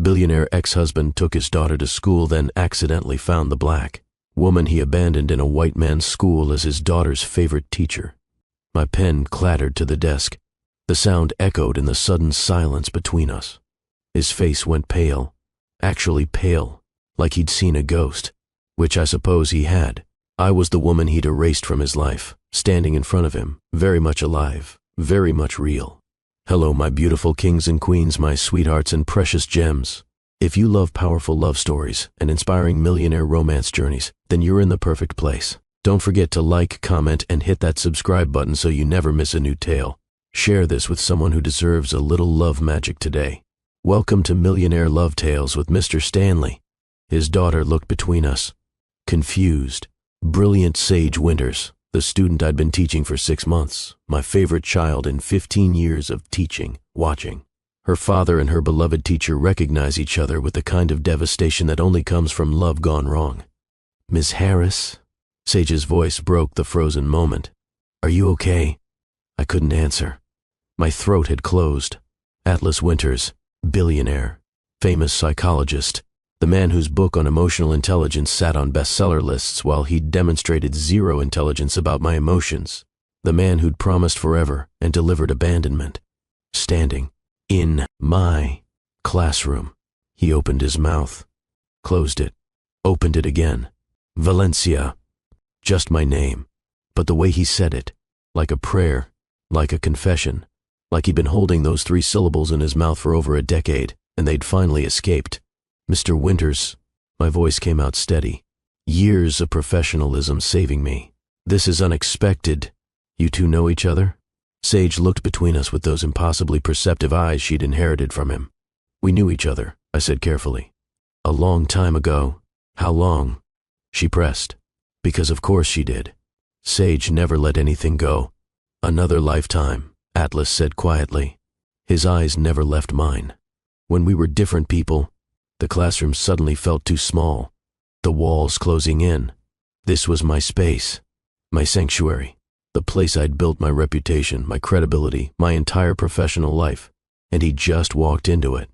Billionaire ex-husband took his daughter to school, then accidentally found the black woman he abandoned in a white man's school as his daughter's favorite teacher. My pen clattered to the desk. The sound echoed in the sudden silence between us. His face went pale, actually pale, like he'd seen a ghost, which I suppose he had. I was the woman he'd erased from his life, standing in front of him, very much alive, very much real. Hello, my beautiful kings and queens, my sweethearts and precious gems. If you love powerful love stories and inspiring millionaire romance journeys, then you're in the perfect place. Don't forget to like, comment, and hit that subscribe button so you never miss a new tale. Share this with someone who deserves a little love magic today. Welcome to Millionaire Love Tales with Mr. Stanley. His daughter looked between us, confused. Brilliant Sage Winters, the student I'd been teaching for 6 months, my favorite child in 15 years of teaching, watching. Her father and her beloved teacher recognize each other with the kind of devastation that only comes from love gone wrong. Miss Harris? Sage's voice broke the frozen moment. Are you okay? I couldn't answer. My throat had closed. Atlas Winters, billionaire, famous psychologist, the man whose book on emotional intelligence sat on bestseller lists while he'd demonstrated zero intelligence about my emotions, the man who'd promised forever and delivered abandonment. Standing in my classroom, he opened his mouth, closed it, opened it again. Valencia. Just my name, but the way he said it, like a prayer, like a confession, like he'd been holding those 3 syllables in his mouth for over a decade, and they'd finally escaped. Mr. Winters, my voice came out steady. Years of professionalism saving me. This is unexpected. You two know each other? Sage looked between us with those impossibly perceptive eyes she'd inherited from him. We knew each other, I said carefully. A long time ago. How long? She pressed. Because of course she did. Sage never let anything go. Another lifetime, Atlas said quietly. His eyes never left mine. When we were different people, the classroom suddenly felt too small, the walls closing in. This was my space, my sanctuary, the place I'd built my reputation, my credibility, my entire professional life, and he just walked into it,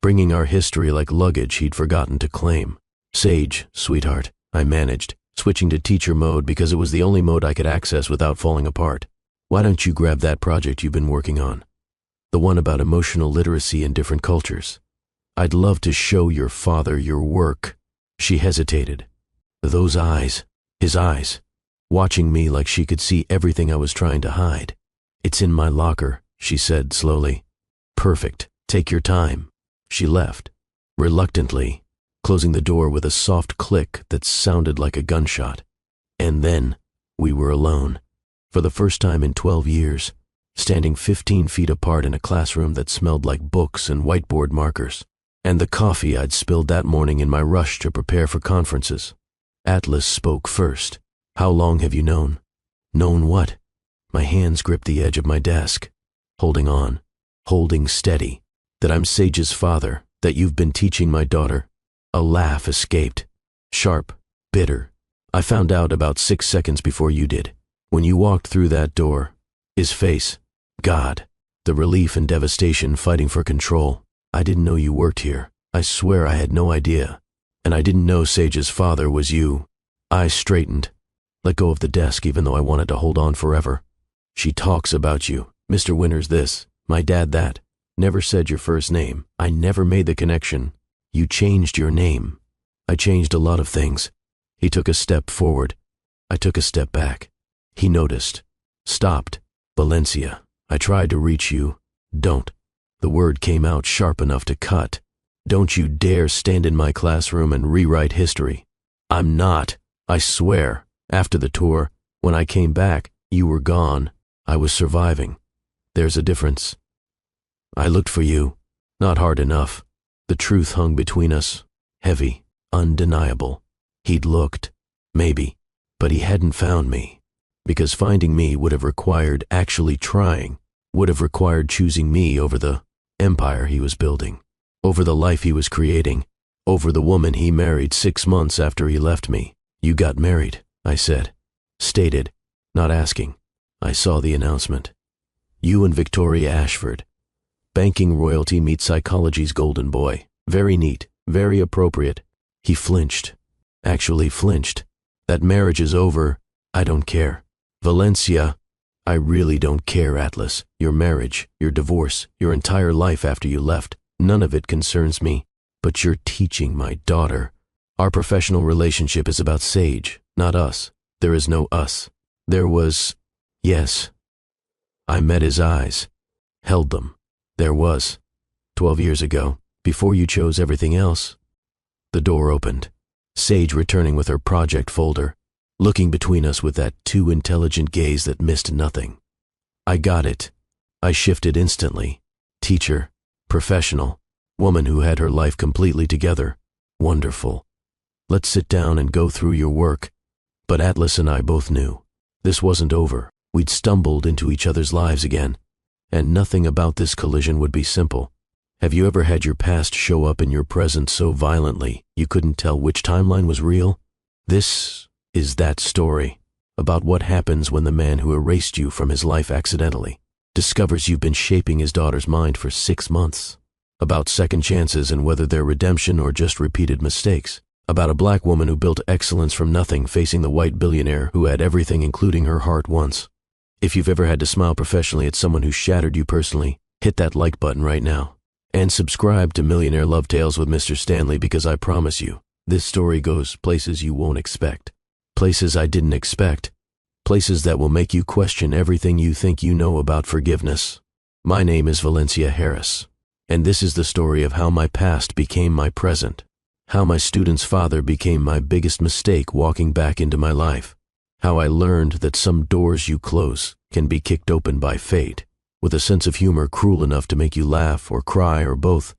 bringing our history like luggage he'd forgotten to claim. Sage, sweetheart, I managed, switching to teacher mode because it was the only mode I could access without falling apart. Why don't you grab that project you've been working on? The one about emotional literacy in different cultures. I'd love to show your father your work. She hesitated. Those eyes, his eyes, watching me like she could see everything I was trying to hide. It's in my locker, she said slowly. Perfect, take your time. She left, reluctantly, closing the door with a soft click that sounded like a gunshot. And then we were alone, for the first time in 12 years, standing 15 feet apart in a classroom that smelled like books and whiteboard markers, and the coffee I'd spilled that morning in my rush to prepare for conferences. Atlas spoke first. How long have you known? Known what? My hands gripped the edge of my desk, holding on, holding steady, that I'm Sage's father, that you've been teaching my daughter. A laugh escaped, sharp, bitter. I found out about 6 seconds before you did. When you walked through that door, his face, God, the relief and devastation fighting for control. I didn't know you worked here. I swear I had no idea. And I didn't know Sage's father was you. I straightened, let go of the desk even though I wanted to hold on forever. She talks about you. Mr. Winters this, my dad that. Never said your first name. I never made the connection. You changed your name. I changed a lot of things. He took a step forward. I took a step back. He noticed. Stopped. Valencia, I tried to reach you. Don't. The word came out sharp enough to cut. Don't you dare stand in my classroom and rewrite history. I'm not. I swear. After the tour, when I came back, you were gone. I was surviving. There's a difference. I looked for you. Not hard enough. The truth hung between us. Heavy. Undeniable. He'd looked. Maybe. But he hadn't found me. Because finding me would have required actually trying. Would have required choosing me over the empire he was building, over the life he was creating, over the woman he married 6 months after he left me. You got married, I said. Stated, not asking. I saw the announcement. You and Victoria Ashford. Banking royalty meets psychology's golden boy. Very neat, very appropriate. He flinched. Actually flinched. That marriage is over. I don't care. Valencia. I really don't care, Atlas. Your marriage, your divorce, your entire life after you left. None of it concerns me. But you're teaching my daughter. Our professional relationship is about Sage, not us. There is no us. There was, yes. I met his eyes. Held them. There was. 12 years ago, before you chose everything else. The door opened. Sage returning with her project folder, looking between us with that too intelligent gaze that missed nothing. I got it. I shifted instantly. Teacher, professional, woman who had her life completely together. Wonderful. Let's sit down and go through your work. But Atlas and I both knew. This wasn't over. We'd stumbled into each other's lives again. And nothing about this collision would be simple. Have you ever had your past show up in your present so violently you couldn't tell which timeline was real? This is that story, about what happens when the man who erased you from his life accidentally discovers you've been shaping his daughter's mind for 6 months. About second chances and whether they're redemption or just repeated mistakes. About a black woman who built excellence from nothing facing the white billionaire who had everything including her heart once. If you've ever had to smile professionally at someone who shattered you personally, hit that like button right now. And subscribe to Millionaire Love Tales with Mr. Stanley, because I promise you, this story goes places you won't expect. Places I didn't expect. Places that will make you question everything you think you know about forgiveness. My name is Valencia Harris, and this is the story of how my past became my present. How my student's father became my biggest mistake walking back into my life. How I learned that some doors you close can be kicked open by fate, with a sense of humor cruel enough to make you laugh or cry or both.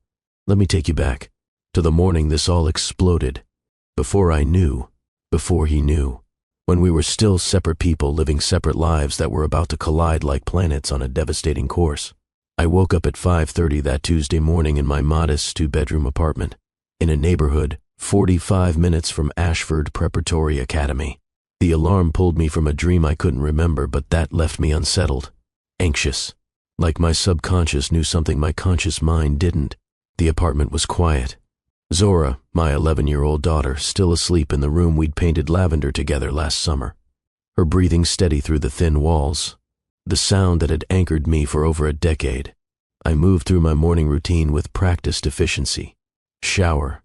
Let me take you back to the morning this all exploded. Before he knew. When we were still separate people living separate lives that were about to collide like planets on a devastating course. I woke up at 5:30 that Tuesday morning in my modest 2-bedroom apartment, in a neighborhood 45 minutes from Ashford Preparatory Academy. The alarm pulled me from a dream I couldn't remember, but that left me unsettled, anxious. Like my subconscious knew something my conscious mind didn't. The apartment was quiet. Zora, my 11-year-old daughter, still asleep in the room we'd painted lavender together last summer. Her breathing steady through the thin walls. The sound that had anchored me for over a decade. I moved through my morning routine with practiced efficiency. Shower.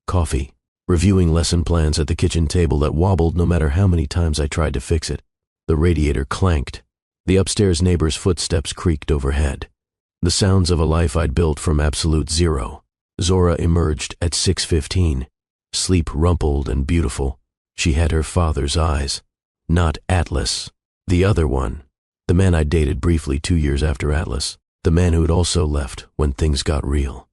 Coffee. Reviewing lesson plans at the kitchen table that wobbled no matter how many times I tried to fix it. The radiator clanked. The upstairs neighbor's footsteps creaked overhead. The sounds of a life I'd built from absolute zero. Zora emerged at 6:15. Sleep rumpled and beautiful. She had her father's eyes. Not Atlas. The other one. The man I dated briefly 2 years after Atlas. The man who had also left when things got real.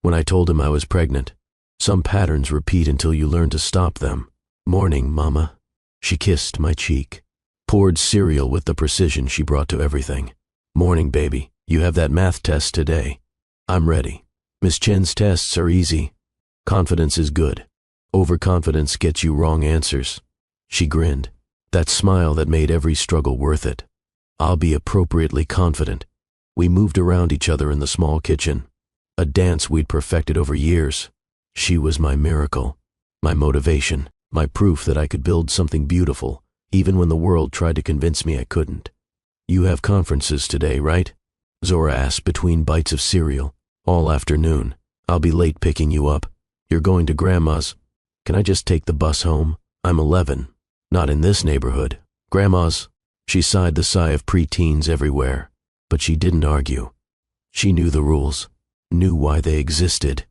When I told him I was pregnant. Some patterns repeat until you learn to stop them. Morning, Mama. She kissed my cheek. Poured cereal with the precision she brought to everything. Morning, baby. You have that math test today. I'm ready. Miss Chen's tests are easy. Confidence is good. Overconfidence gets you wrong answers. She grinned. That smile that made every struggle worth it. I'll be appropriately confident. We moved around each other in the small kitchen. A dance we'd perfected over years. She was my miracle. My motivation. My proof that I could build something beautiful, even when the world tried to convince me I couldn't. You have conferences today, right? Zora asked between bites of cereal. All afternoon. I'll be late picking you up. You're going to Grandma's. Can I just take the bus home? I'm 11. Not in this neighborhood. Grandma's. She sighed the sigh of preteens everywhere. But she didn't argue. She knew the rules. Knew why they existed.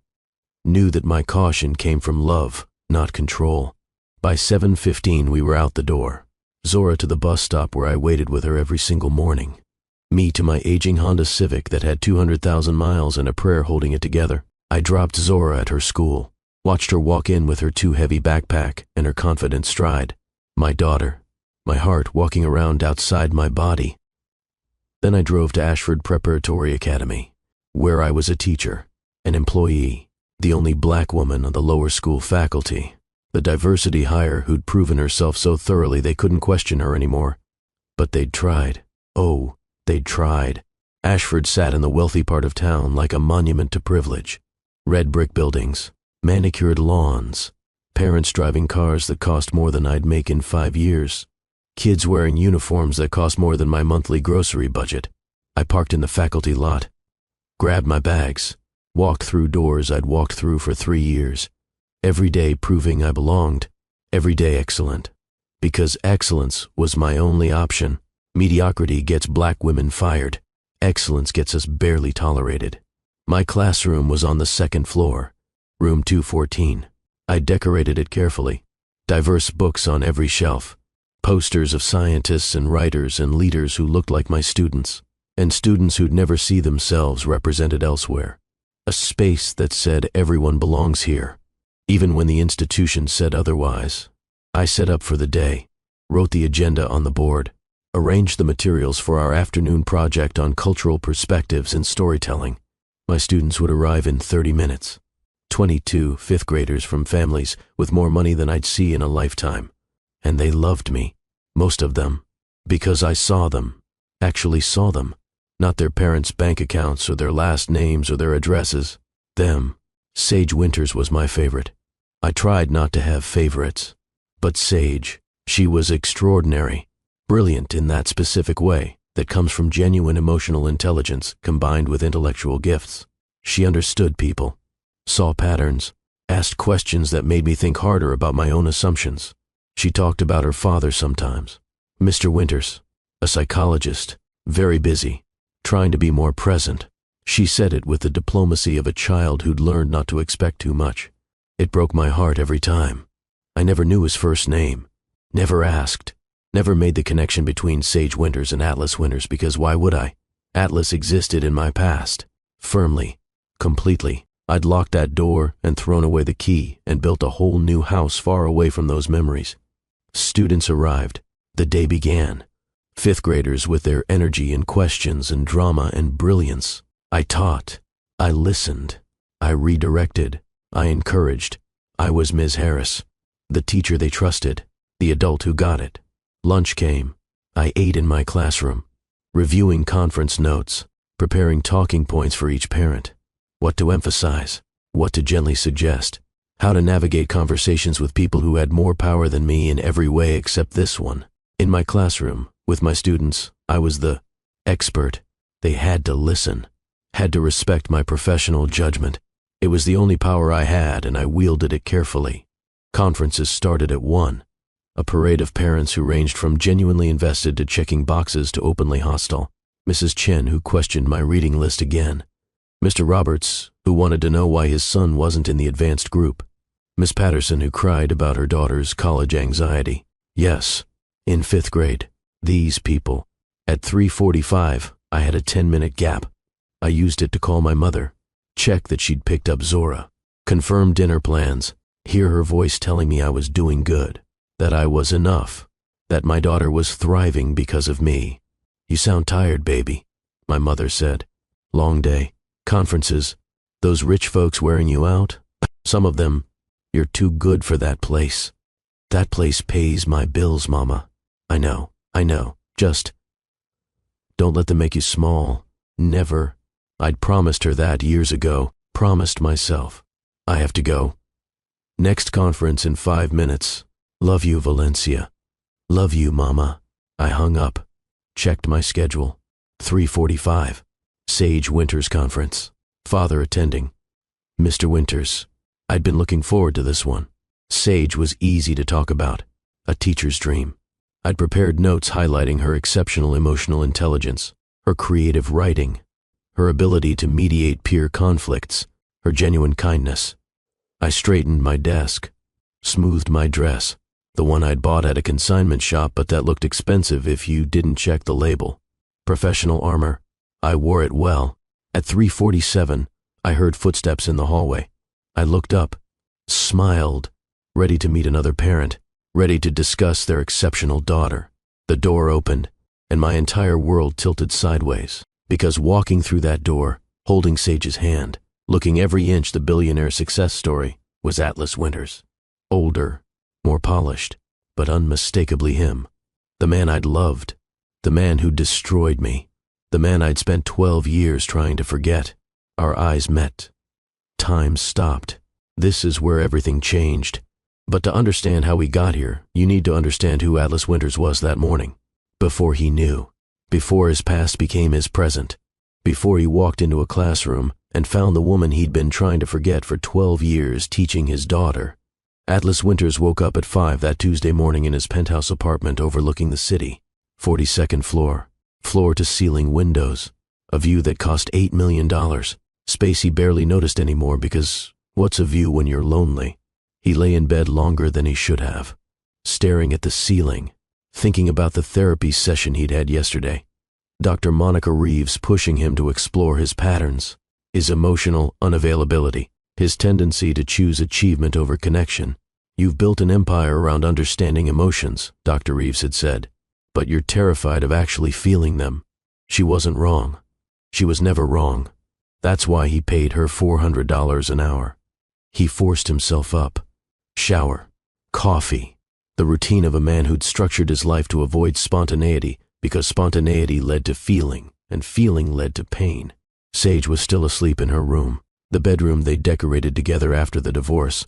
Knew that my caution came from love, not control. By 7:15 we were out the door. Zora to the bus stop where I waited with her every single morning. Me to my aging Honda Civic that had 200,000 miles and a prayer holding it together. I dropped Zora at her school, watched her walk in with her too heavy backpack and her confident stride. My daughter, my heart walking around outside my body. Then I drove to Ashford Preparatory Academy, where I was a teacher, an employee, the only black woman on the lower school faculty, the diversity hire who'd proven herself so thoroughly they couldn't question her anymore. But they'd tried. Oh, they'd tried. Ashford sat in the wealthy part of town like a monument to privilege. Red brick buildings, manicured lawns, parents driving cars that cost more than I'd make in 5 years, kids wearing uniforms that cost more than my monthly grocery budget. I parked in the faculty lot, grabbed my bags, walked through doors I'd walked through for 3 years, every day proving I belonged, every day excellent. Because excellence was my only option. Mediocrity gets black women fired. Excellence gets us barely tolerated. My classroom was on the 2nd floor, room 214. I decorated it carefully. Diverse books on every shelf, posters of scientists and writers and leaders who looked like my students, and students who'd never see themselves represented elsewhere. A space that said everyone belongs here, even when the institution said otherwise. I set up for the day, wrote the agenda on the board, arranged the materials for our afternoon project on cultural perspectives and storytelling. My students would arrive in 30 minutes. 22 fifth graders from families with more money than I'd see in a lifetime. And they loved me, most of them, because I saw them, actually saw them, not their parents' bank accounts or their last names or their addresses. Them. Sage Winters was my favorite. I tried not to have favorites. But Sage, she was extraordinary, brilliant in that specific way that comes from genuine emotional intelligence combined with intellectual gifts. She understood people, saw patterns, asked questions that made me think harder about my own assumptions. She talked about her father sometimes, Mr. Winters, a psychologist, very busy, trying to be more present. She said it with the diplomacy of a child who'd learned not to expect too much. It broke my heart every time. I never knew his first name, never asked, never made the connection between Sage Winters and Atlas Winters because why would I? Atlas existed in my past, firmly, completely. I'd locked that door and thrown away the key and built a whole new house far away from those memories. Students arrived. The day began. Fifth graders with their energy and questions and drama and brilliance. I taught. I listened. I redirected. I encouraged. I was Ms. Harris, the teacher they trusted, the adult who got it. Lunch came. I ate in my classroom, reviewing conference notes, preparing talking points for each parent, what to emphasize, what to gently suggest, how to navigate conversations with people who had more power than me in every way except this one. In my classroom, with my students, I was the expert. They had to listen, had to respect my professional judgment. It was the only power I had, and I wielded it carefully. Conferences started at 1, a parade of parents who ranged from genuinely invested to checking boxes to openly hostile. Mrs. Chen, who questioned my reading list again. Mr. Roberts, who wanted to know why his son wasn't in the advanced group. Miss Patterson, who cried about her daughter's college anxiety. Yes, in 5th grade, these people. At 3:45, I had a 10-minute gap. I used it to call my mother, check that she'd picked up Zora, confirm dinner plans, hear her voice telling me I was doing good, that I was enough, that my daughter was thriving because of me. You sound tired, baby, my mother said. Long day, conferences, those rich folks wearing you out, some of them, you're too good for that place. That place pays my bills, Mama. I know, just don't let them make you small. Never. I'd promised her that years ago, promised myself. I have to go. Next conference in 5 minutes. Love you, Valencia. Love you, Mama. I hung up, checked my schedule. 3:45. Sage Winters conference. Father attending. Mr. Winters. I'd been looking forward to this one. Sage was easy to talk about. A teacher's dream. I'd prepared notes highlighting her exceptional emotional intelligence, her creative writing, her ability to mediate peer conflicts, her genuine kindness. I straightened my desk, smoothed my dress, the one I'd bought at a consignment shop but that looked expensive if you didn't check the label. Professional armor. I wore it well. At 3:47, I heard footsteps in the hallway. I looked up, smiled, ready to meet another parent, ready to discuss their exceptional daughter. The door opened, and my entire world tilted sideways, because walking through that door, holding Sage's hand, looking every inch the billionaire success story, was Atlas Winters. Older, more polished, but unmistakably him. The man I'd loved, the man who destroyed me, the man I'd spent 12 years trying to forget. Our eyes met. time stopped. This is where everything changed. But to understand how we got here, you need to understand who Atlas Winters was that morning. Before he knew. Before his past became his present. Before he walked into a classroom and found the woman he'd been trying to forget for 12 years teaching his daughter. Atlas Winters woke up at 5 that Tuesday morning in his penthouse apartment overlooking the city. 42nd floor. Floor-to-ceiling windows. A view that cost $8 million. Space he barely noticed anymore because what's a view when you're lonely? He lay in bed longer than he should have, staring at the ceiling, thinking about the therapy session he'd had yesterday. Dr. Monica Reeves pushing him to explore his patterns, his emotional unavailability, his tendency to choose achievement over connection. You've built an empire around understanding emotions, Dr. Reeves had said, but you're terrified of actually feeling them. She wasn't wrong. She was never wrong. That's why he paid her $400 an hour. He forced himself up. Shower. Coffee. The routine of a man who'd structured his life to avoid spontaneity because spontaneity led to feeling, and feeling led to pain. Sage was still asleep in her room, the bedroom they decorated together after the divorce,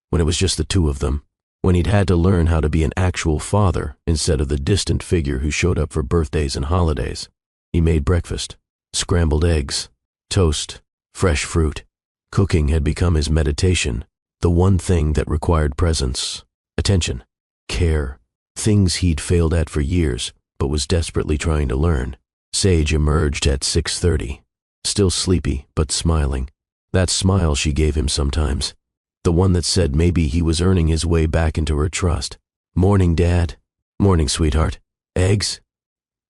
when it was just the two of them, when he'd had to learn how to be an actual father instead of the distant figure who showed up for birthdays and holidays. He made breakfast. Scrambled eggs, toast, fresh fruit. Cooking had become his meditation, the one thing that required presence, attention, care, things he'd failed at for years but was desperately trying to learn. Sage emerged at 6:30, still sleepy but smiling. That smile she gave him sometimes, the one that said maybe he was earning his way back into her trust. "Morning, Dad." "Morning, sweetheart. Eggs?"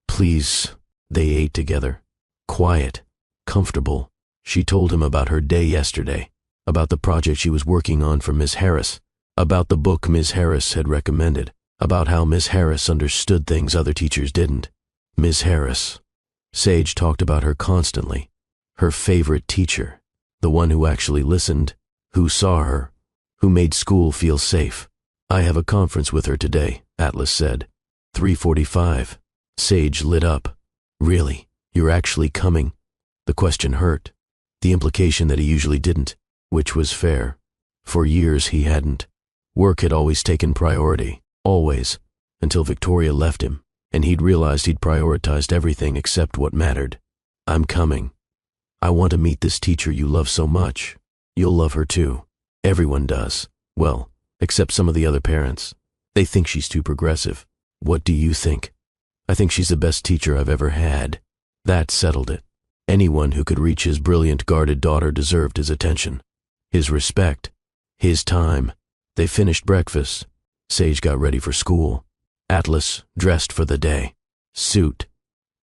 "Please." They ate together. Quiet, comfortable. She told him about her day yesterday, about the project she was working on for Miss Harris, about the book Miss Harris had recommended, about how Miss Harris understood things other teachers didn't. Miss Harris. Sage talked about her constantly. Her favorite teacher, the one who actually listened, who saw her, who made school feel safe. "I have a conference with her today," Atlas said. 3:45. Sage lit up. "Really? You're actually coming?" The question hurt. The implication that he usually didn't, which was fair. For years he hadn't. Work had always taken priority, always, until Victoria left him, and he'd realized he'd prioritized everything except what mattered. "I'm coming. I want to meet this teacher you love so much. You'll love her too. Everyone does. Well, except some of the other parents. They think she's too progressive. What do you think?" "I think she's the best teacher I've ever had." That settled it. Anyone who could reach his brilliant, guarded daughter deserved his attention, his respect, his time. They finished breakfast. Sage got ready for school. Atlas dressed for the day. Suit,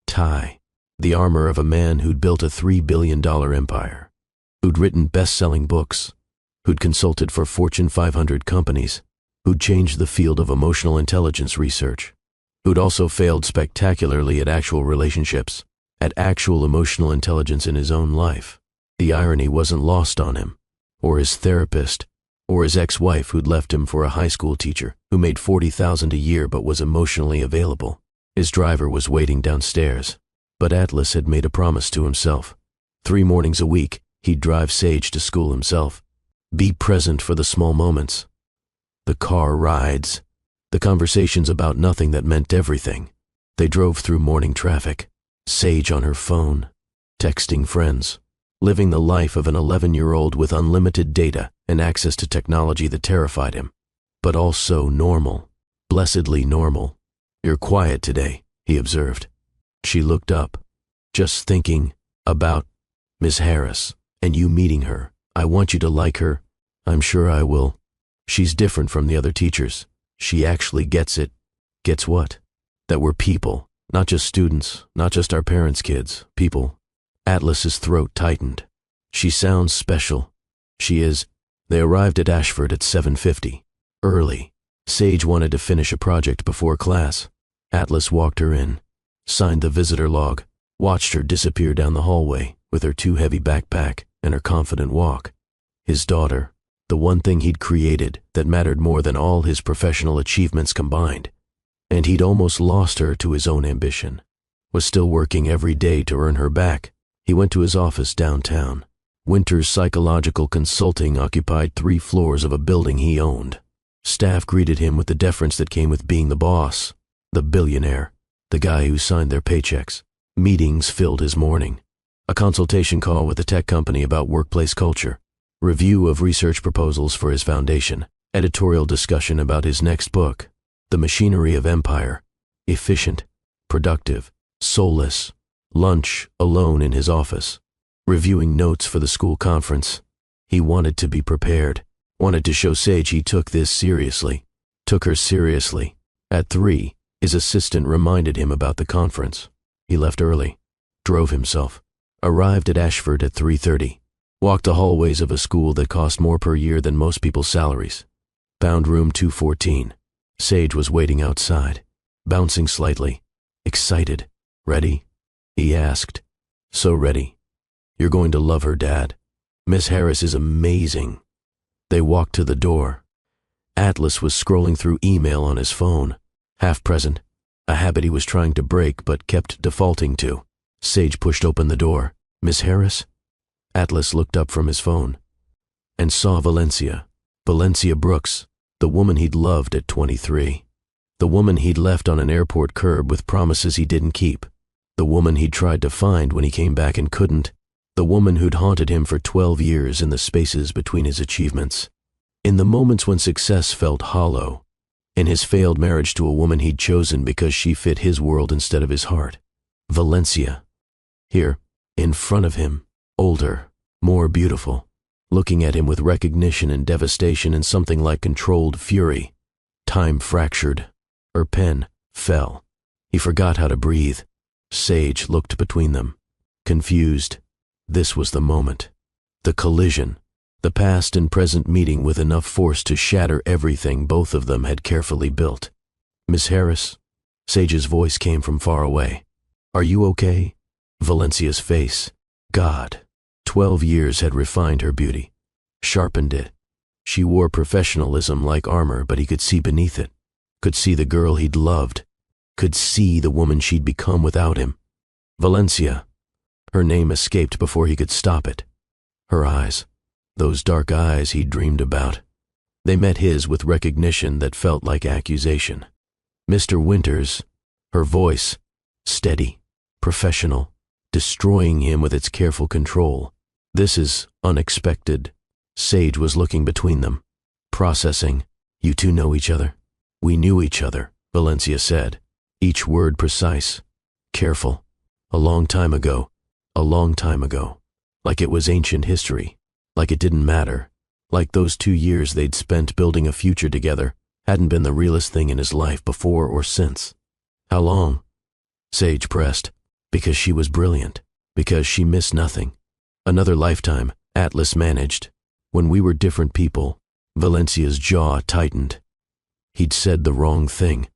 tie, the armor of a man who'd built a $3 billion empire, who'd written best-selling books, who'd consulted for Fortune 500 companies, who'd changed the field of emotional intelligence research, who'd also failed spectacularly at actual relationships, at actual emotional intelligence in his own life. The irony wasn't lost on him, or his therapist, or his ex-wife who'd left him for a high school teacher who made $40,000 a year but was emotionally available. His driver was waiting downstairs, but Atlas had made a promise to himself. 3 mornings a week, he'd drive Sage to school himself. Be present for the small moments. The car rides. The conversations about nothing that meant everything. They drove through morning traffic. Sage on her phone, texting friends, living the life of an 11-year-old with unlimited data and access to technology that terrified him, but also normal, blessedly normal. "You're quiet today," he observed. She looked up. "Just thinking about Miss Harris and you meeting her. I want you to like her. I'm sure I will. She's different from the other teachers. She actually gets it." "Gets what?" "That we're people. Not just students, not just our parents' kids, people." Atlas's throat tightened. "She sounds special." "She is." They arrived at Ashford at 7:50. Early. Sage wanted to finish a project before class. Atlas walked her in, signed the visitor log, watched her disappear down the hallway with her too heavy backpack and her confident walk. His daughter, the one thing he'd created that mattered more than all his professional achievements combined. And he'd almost lost her to his own ambition, was still working every day to earn her back. He went to his office downtown. Winter's Psychological Consulting occupied 3 floors of a building he owned. Staff greeted him with the deference that came with being the boss, the billionaire, the guy who signed their paychecks. Meetings filled his morning. A consultation call with a tech company about workplace culture, review of research proposals for his foundation, editorial discussion about his next book, The Machinery of Empire, efficient, productive, soulless, lunch alone in his office, reviewing notes for the school conference. He wanted to be prepared, wanted to show Sage he took this seriously, took her seriously. At 3, his assistant reminded him about the conference. He left early, drove himself, arrived at Ashford at 3:30, walked the hallways of a school that cost more per year than most people's salaries. Found room 214. Sage was waiting outside, bouncing slightly, excited. "Ready?" he asked. "So ready. You're going to love her, Dad. Miss Harris is amazing." They walked to the door. Atlas was scrolling through email on his phone, half present, a habit he was trying to break but kept defaulting to. Sage pushed open the door. "Miss Harris?" Atlas looked up from his phone and saw Valencia Brooks, the woman he'd loved at 23. The woman he'd left on an airport curb with promises he didn't keep. The woman he'd tried to find when he came back and couldn't. The woman who'd haunted him for 12 years in the spaces between his achievements. In the moments when success felt hollow. In his failed marriage to a woman he'd chosen because she fit his world instead of his heart. Valencia. Here, in front of him, older, more beautiful, looking at him with recognition and devastation and something like controlled fury. Time fractured. Her pen fell. He forgot how to breathe. Sage looked between them, confused. This was the moment. The collision. The past and present meeting with enough force to shatter everything both of them had carefully built. "Miss Harris?" Sage's voice came from far away. "Are you okay?" Valencia's face. God. 12 years had refined her beauty, sharpened it. She wore professionalism like armor, but he could see beneath it. Could see the girl he'd loved. Could see the woman she'd become without him. Valencia. Her name escaped before he could stop it. Her eyes. Those dark eyes he'd dreamed about. They met his with recognition that felt like accusation. "Mr. Winters." Her voice. Steady. Professional. Destroying him with its careful control. "This is unexpected." Sage was looking between them, processing. "You two know each other?" "We knew each other," Valencia said, each word precise, careful. "A long time ago. A long time ago." Like it was ancient history. Like it didn't matter. Like those 2 years they'd spent building a future together hadn't been the realest thing in his life before or since. "How long?" Sage pressed. "Because she was brilliant. Because she missed nothing." "Another lifetime," Atlas managed. "When we were different people." Valencia's jaw tightened. He'd said the wrong thing.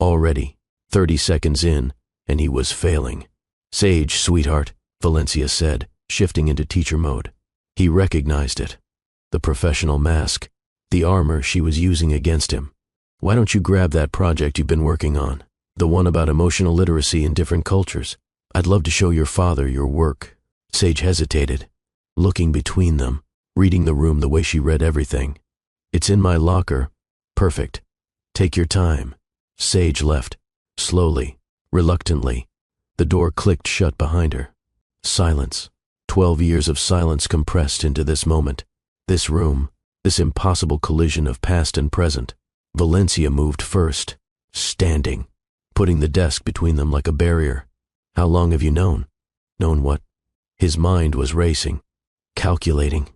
Already, 30 seconds in, and he was failing. "Sage, sweetheart," Valencia said, shifting into teacher mode. He recognized it. The professional mask. The armor she was using against him. "Why don't you grab that project you've been working on? The one about emotional literacy in different cultures. I'd love to show your father your work." Sage hesitated, looking between them, reading the room the way she read everything. "It's in my locker." "Perfect. Take your time." Sage left, slowly, reluctantly. The door clicked shut behind her. Silence. 12 years of silence compressed into this moment. This room, this impossible collision of past and present. Valencia moved first, standing, putting the desk between them like a barrier. "How long have you known?" "Known what?" His mind was racing, calculating,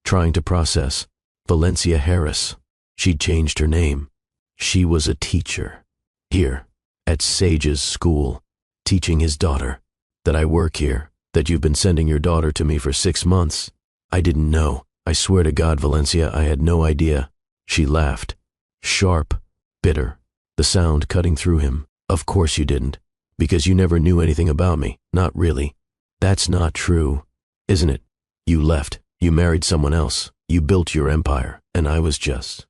trying to process. Valencia Harris. She'd changed her name. She was a teacher. Here, at Sage's school, teaching his daughter. "That I work here, that you've been sending your daughter to me for 6 months. I didn't know. I swear to God, Valencia, I had no idea." She laughed. Sharp, bitter, the sound cutting through him. "Of course you didn't. Because you never knew anything about me. Not really." "That's not true." "Isn't it? You left. You married someone else. You built your empire. And I was just..."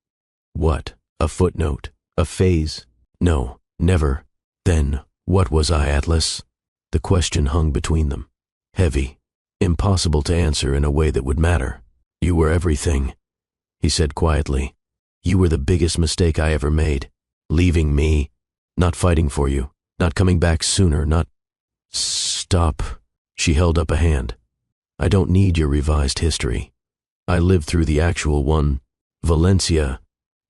"What? A footnote? A phase?" "No, never." "Then, what was I, Atlas?" The question hung between them. Heavy. Impossible to answer in a way that would matter. You were everything, he said quietly. You were the biggest mistake I ever made. Leaving me, not fighting for you, not coming back sooner, not... Stop. She held up a hand. I don't need your revised history. I lived through the actual one. Valencia,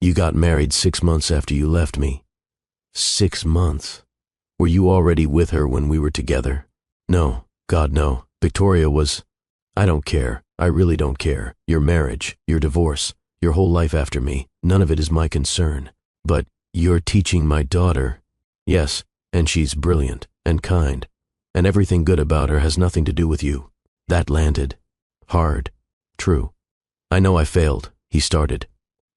you got married 6 months after you left me. 6 months? Were you already with her when we were together? No, God no. Victoria was... I don't care. I really don't care. Your marriage, your divorce, your whole life after me, none of it is my concern. But you're teaching my daughter. Yes, and she's brilliant and kind, and everything good about her has nothing to do with you. That landed. Hard. True. I know I failed, he started.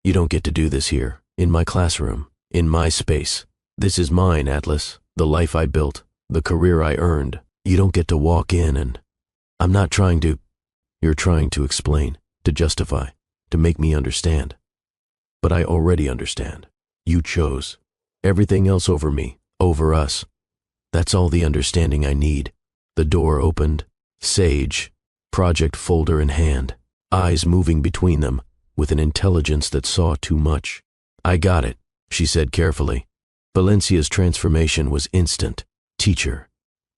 You don't get to do this here, in my classroom, in my space. This is mine, Atlas, the life I built, the career I earned. You don't get to walk in and... I'm not trying to... You're trying to explain, to justify, to make me understand. But I already understand. You chose. Everything else over me, over us. That's all the understanding I need. The door opened. Sage, project folder in hand, eyes moving between them, with an intelligence that saw too much. I got it, she said carefully. Valencia's transformation was instant. Teacher.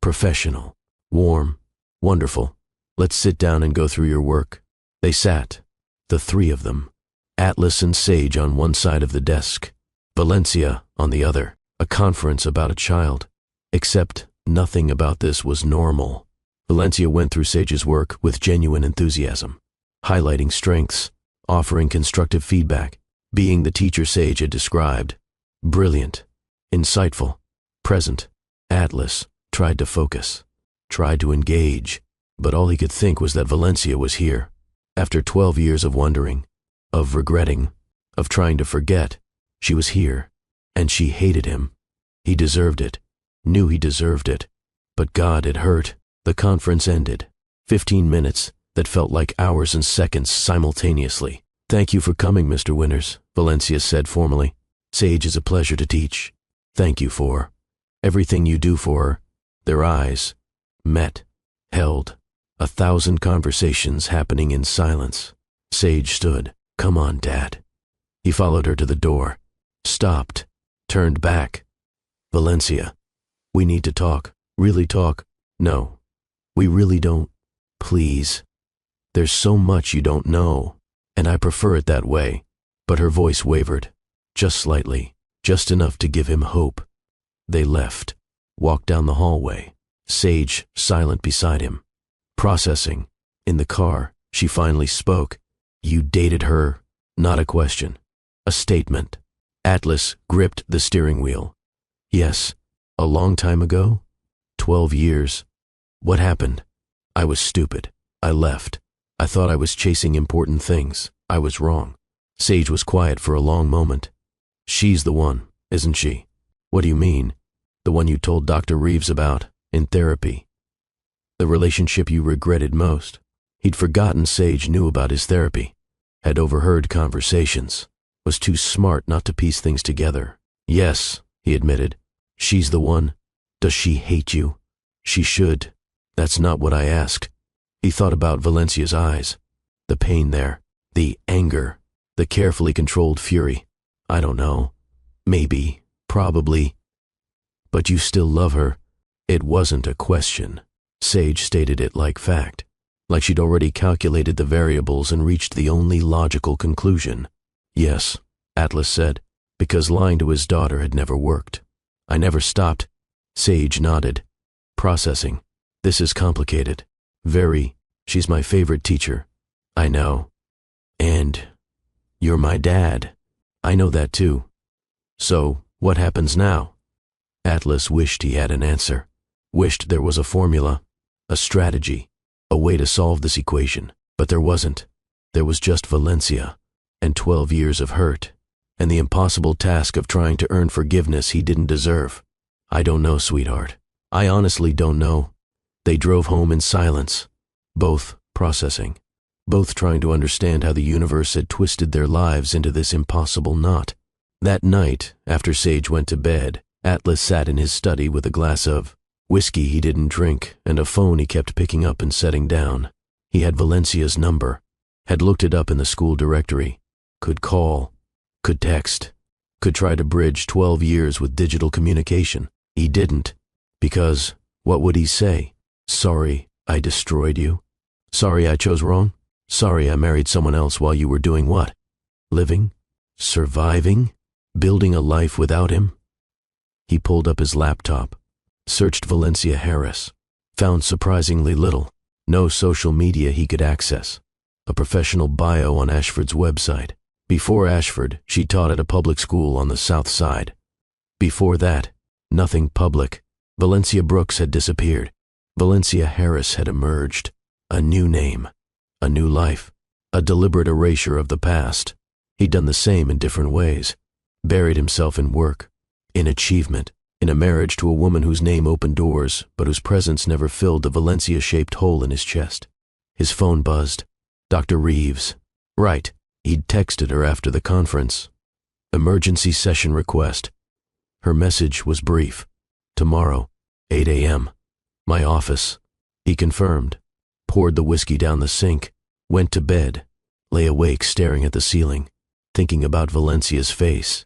Professional. Warm. Wonderful. Let's sit down and go through your work. They sat, the three of them, Atlas and Sage on one side of the desk, Valencia on the other, a conference about a child. Except nothing about this was normal. Valencia went through Sage's work with genuine enthusiasm, highlighting strengths, offering constructive feedback, being the teacher Sage had described. Brilliant, insightful, present. Atlas tried to focus, tried to engage, but all he could think was that Valencia was here. After 12 years of wondering, of regretting, of trying to forget, she was here, and she hated him. He deserved it, knew he deserved it, but God, it hurt. The conference ended. 15 minutes that felt like hours and seconds simultaneously. Thank you for coming, Mr. Winters, Valencia said formally. Sage is a pleasure to teach. Thank you for everything you do for her. Their eyes met, held, 1,000 conversations happening in silence. Sage stood. Come on, Dad. He followed her to the door, stopped, turned back. Valencia, we need to talk, really talk. No, we really don't. Please. There's so much you don't know, and I prefer it that way. But her voice wavered, just slightly, just enough to give him hope. They left, walked down the hallway, Sage silent beside him. Processing. In the car, she finally spoke. You dated her? Not a question. A statement. Atlas gripped the steering wheel. Yes. A long time ago? 12 years. What happened? I was stupid. I left. I thought I was chasing important things. I was wrong. Sage was quiet for a long moment. She's the one, isn't she? What do you mean? The one you told Dr. Reeves about, in therapy. The relationship you regretted most. He'd forgotten Sage knew about his therapy, had overheard conversations, was too smart not to piece things together. Yes, he admitted. She's the one. Does she hate you? She should. That's not what I asked. He thought about Valencia's eyes, the pain there, the anger, the carefully controlled fury. I don't know. Maybe, probably. But you still love her. It wasn't a question. Sage stated it like fact, like she'd already calculated the variables and reached the only logical conclusion. Yes, Atlas said, because lying to his daughter had never worked. I never stopped. Sage nodded. Processing. This is complicated. Very. She's my favorite teacher. I know. And you're my dad. I know that too. So, what happens now? Atlas wished he had an answer. Wished there was a formula, a strategy, a way to solve this equation. But there wasn't. There was just Valencia, and 12 years of hurt, and the impossible task of trying to earn forgiveness he didn't deserve. I don't know, sweetheart. I honestly don't know. They drove home in silence, both processing, both trying to understand how the universe had twisted their lives into this impossible knot. That night, after Sage went to bed, Atlas sat in his study with a glass of Whiskey he didn't drink, and a phone he kept picking up and setting down. He had Valencia's number, had looked it up in the school directory, could call, could text, could try to bridge 12 years with digital communication. He didn't, because what would he say? Sorry, I destroyed you? Sorry I chose wrong? Sorry I married someone else while you were doing what? Living? Surviving? Building a life without him? He pulled up his laptop, searched Valencia Harris, found surprisingly little. No social media he could access. A professional bio on Ashford's website. Before Ashford, she taught at a public school on the South Side. Before that, nothing public. Valencia Brooks had disappeared. Valencia Harris had emerged. A new name, a new life, a deliberate erasure of the past. He'd done the same in different ways. Buried himself in work, in achievement, in a marriage to a woman whose name opened doors, but whose presence never filled the Valencia-shaped hole in his chest. His phone buzzed. Dr. Reeves. Right. He'd texted her after the conference. Emergency session request. Her message was brief. Tomorrow, 8 a.m. My office. He confirmed. Poured the whiskey down the sink. Went to bed. Lay awake staring at the ceiling, thinking about Valencia's face.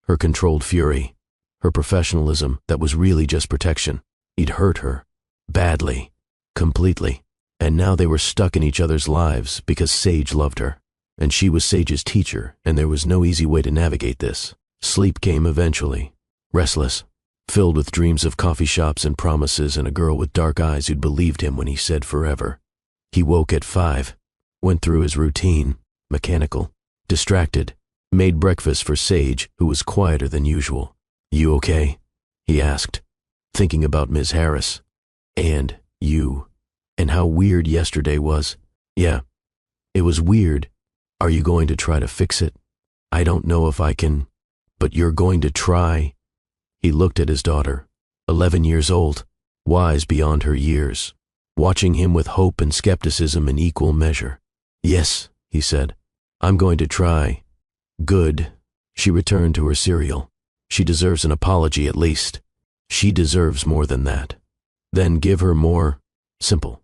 Her controlled fury. Her professionalism that was really just protection. He'd hurt her. Badly. Completely. And now they were stuck in each other's lives because Sage loved her. And she was Sage's teacher, and there was no easy way to navigate this. Sleep came eventually. Restless. Filled with dreams of coffee shops and promises and a girl with dark eyes who'd believed him when he said forever. He woke at 5. Went through his routine. Mechanical. Distracted. Made breakfast for Sage, who was quieter than usual. You okay? He asked, thinking about Ms. Harris. And you. And how weird yesterday was. Yeah, it was weird. Are you going to try to fix it? I don't know if I can, but you're going to try. He looked at his daughter, 11 years old, wise beyond her years, watching him with hope and skepticism in equal measure. Yes, he said, I'm going to try. Good. She returned to her cereal. She deserves an apology at least. She deserves more than that. Then give her more. Simple.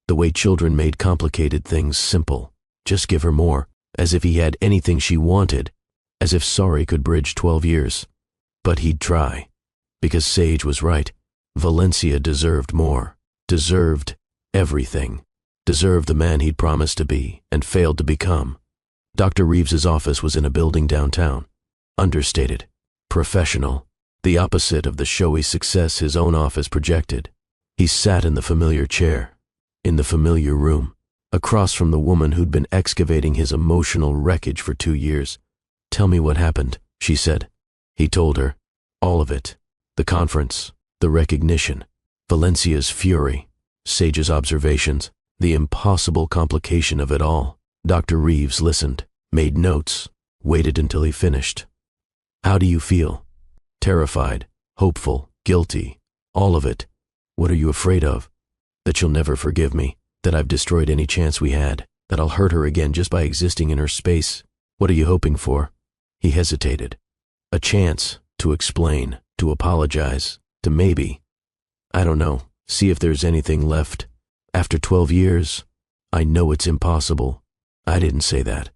The way children made complicated things simple. Just give her more, as if he had anything she wanted, as if sorry could bridge 12 years. But he'd try. Because Sage was right. Valencia deserved more. Deserved everything. Deserved the man he'd promised to be and failed to become. Dr. Reeves's office was in a building downtown. Understated. Professional. The opposite of the showy success his own office projected. He sat in the familiar chair. In the familiar room. Across from the woman who'd been excavating his emotional wreckage for 2 years. Tell me what happened, she said. He told her. All of it. The conference. The recognition. Valencia's fury. Sage's observations. The impossible complication of it all. Dr. Reeves listened. Made notes. Waited until he finished. How do you feel? Terrified. Hopeful. Guilty. All of it. What are you afraid of? That she'll never forgive me. That I've destroyed any chance we had. That I'll hurt her again just by existing in her space. What are you hoping for? He hesitated. A chance to explain, to apologize, to maybe. I don't know. See if there's anything left. After 12 years, I know it's impossible. I didn't say that.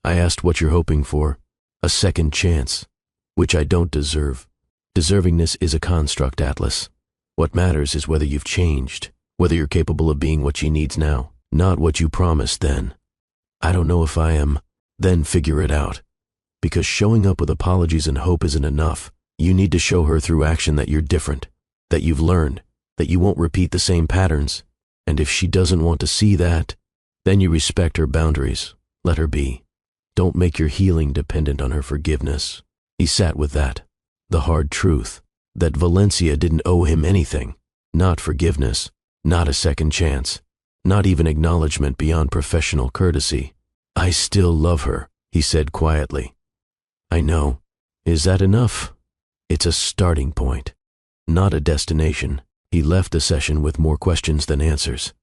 I asked what you're hoping for. A second chance, which I don't deserve. Deservingness is a construct, Atlas. What matters is whether you've changed, whether you're capable of being what she needs now, not what you promised then. I don't know if I am. Then figure it out. Because showing up with apologies and hope isn't enough. You need to show her through action that you're different, that you've learned, that you won't repeat the same patterns. And if she doesn't want to see that, then you respect her boundaries. Let her be. Don't make your healing dependent on her forgiveness. He sat with that. The hard truth. That Valencia didn't owe him anything. Not forgiveness. Not a second chance. Not even acknowledgement beyond professional courtesy. I still love her, he said quietly. I know. Is that enough? It's a starting point, not a destination. He left the session with more questions than answers.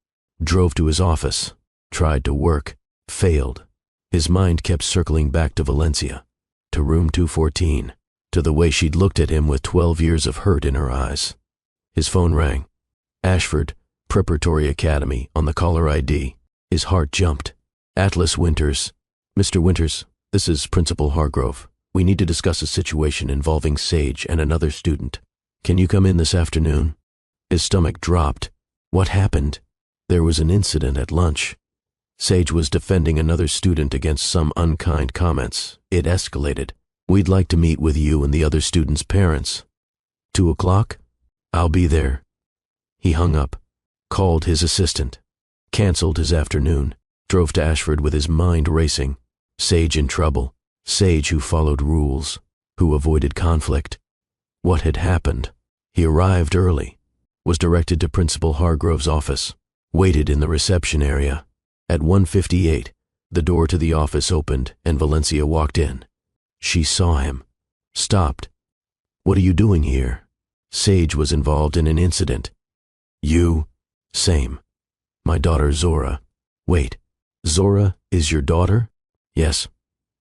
Drove to his office. Tried to work. Failed. His mind kept circling back to Valencia. To room 214. To the way she'd looked at him with 12 years of hurt in her eyes. His phone rang. Ashford, Preparatory Academy, on the caller ID. His heart jumped. Atlas Winters. Mr. Winters, this is Principal Hargrove. We need to discuss a situation involving Sage and another student. Can you come in this afternoon? His stomach dropped. What happened? There was an incident at lunch. Sage was defending another student against some unkind comments. It escalated. We'd like to meet with you and the other student's parents. 2 o'clock? I'll be there. He hung up, called his assistant, canceled his afternoon, drove to Ashford with his mind racing. Sage in trouble. Sage who followed rules, who avoided conflict. What had happened? He arrived early, was directed to Principal Hargrove's office, waited in the reception area. At 1:58, the door to the office opened and Valencia walked in. She saw him, stopped. What are you doing here? Sage was involved in an incident. You? Same. My daughter Zora. Wait, Zora is your daughter? Yes.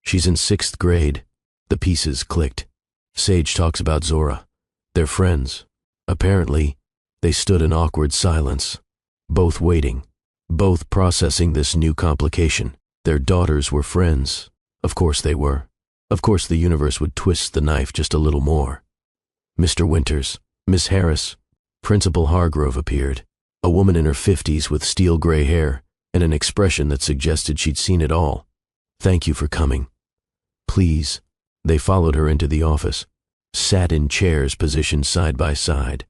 She's in 6th grade. The pieces clicked. Sage talks about Zora. They're friends. Apparently, they stood in awkward silence, both waiting, both processing this new complication. Their daughters were friends. Of course they were. Of course the universe would twist the knife just a little more. Mr. Winters, Miss Harris. Principal Hargrove appeared, a woman in her 50s with steel gray hair and an expression that suggested she'd seen it all. Thank you for coming. Please. They followed her into the office, sat in chairs positioned side by side,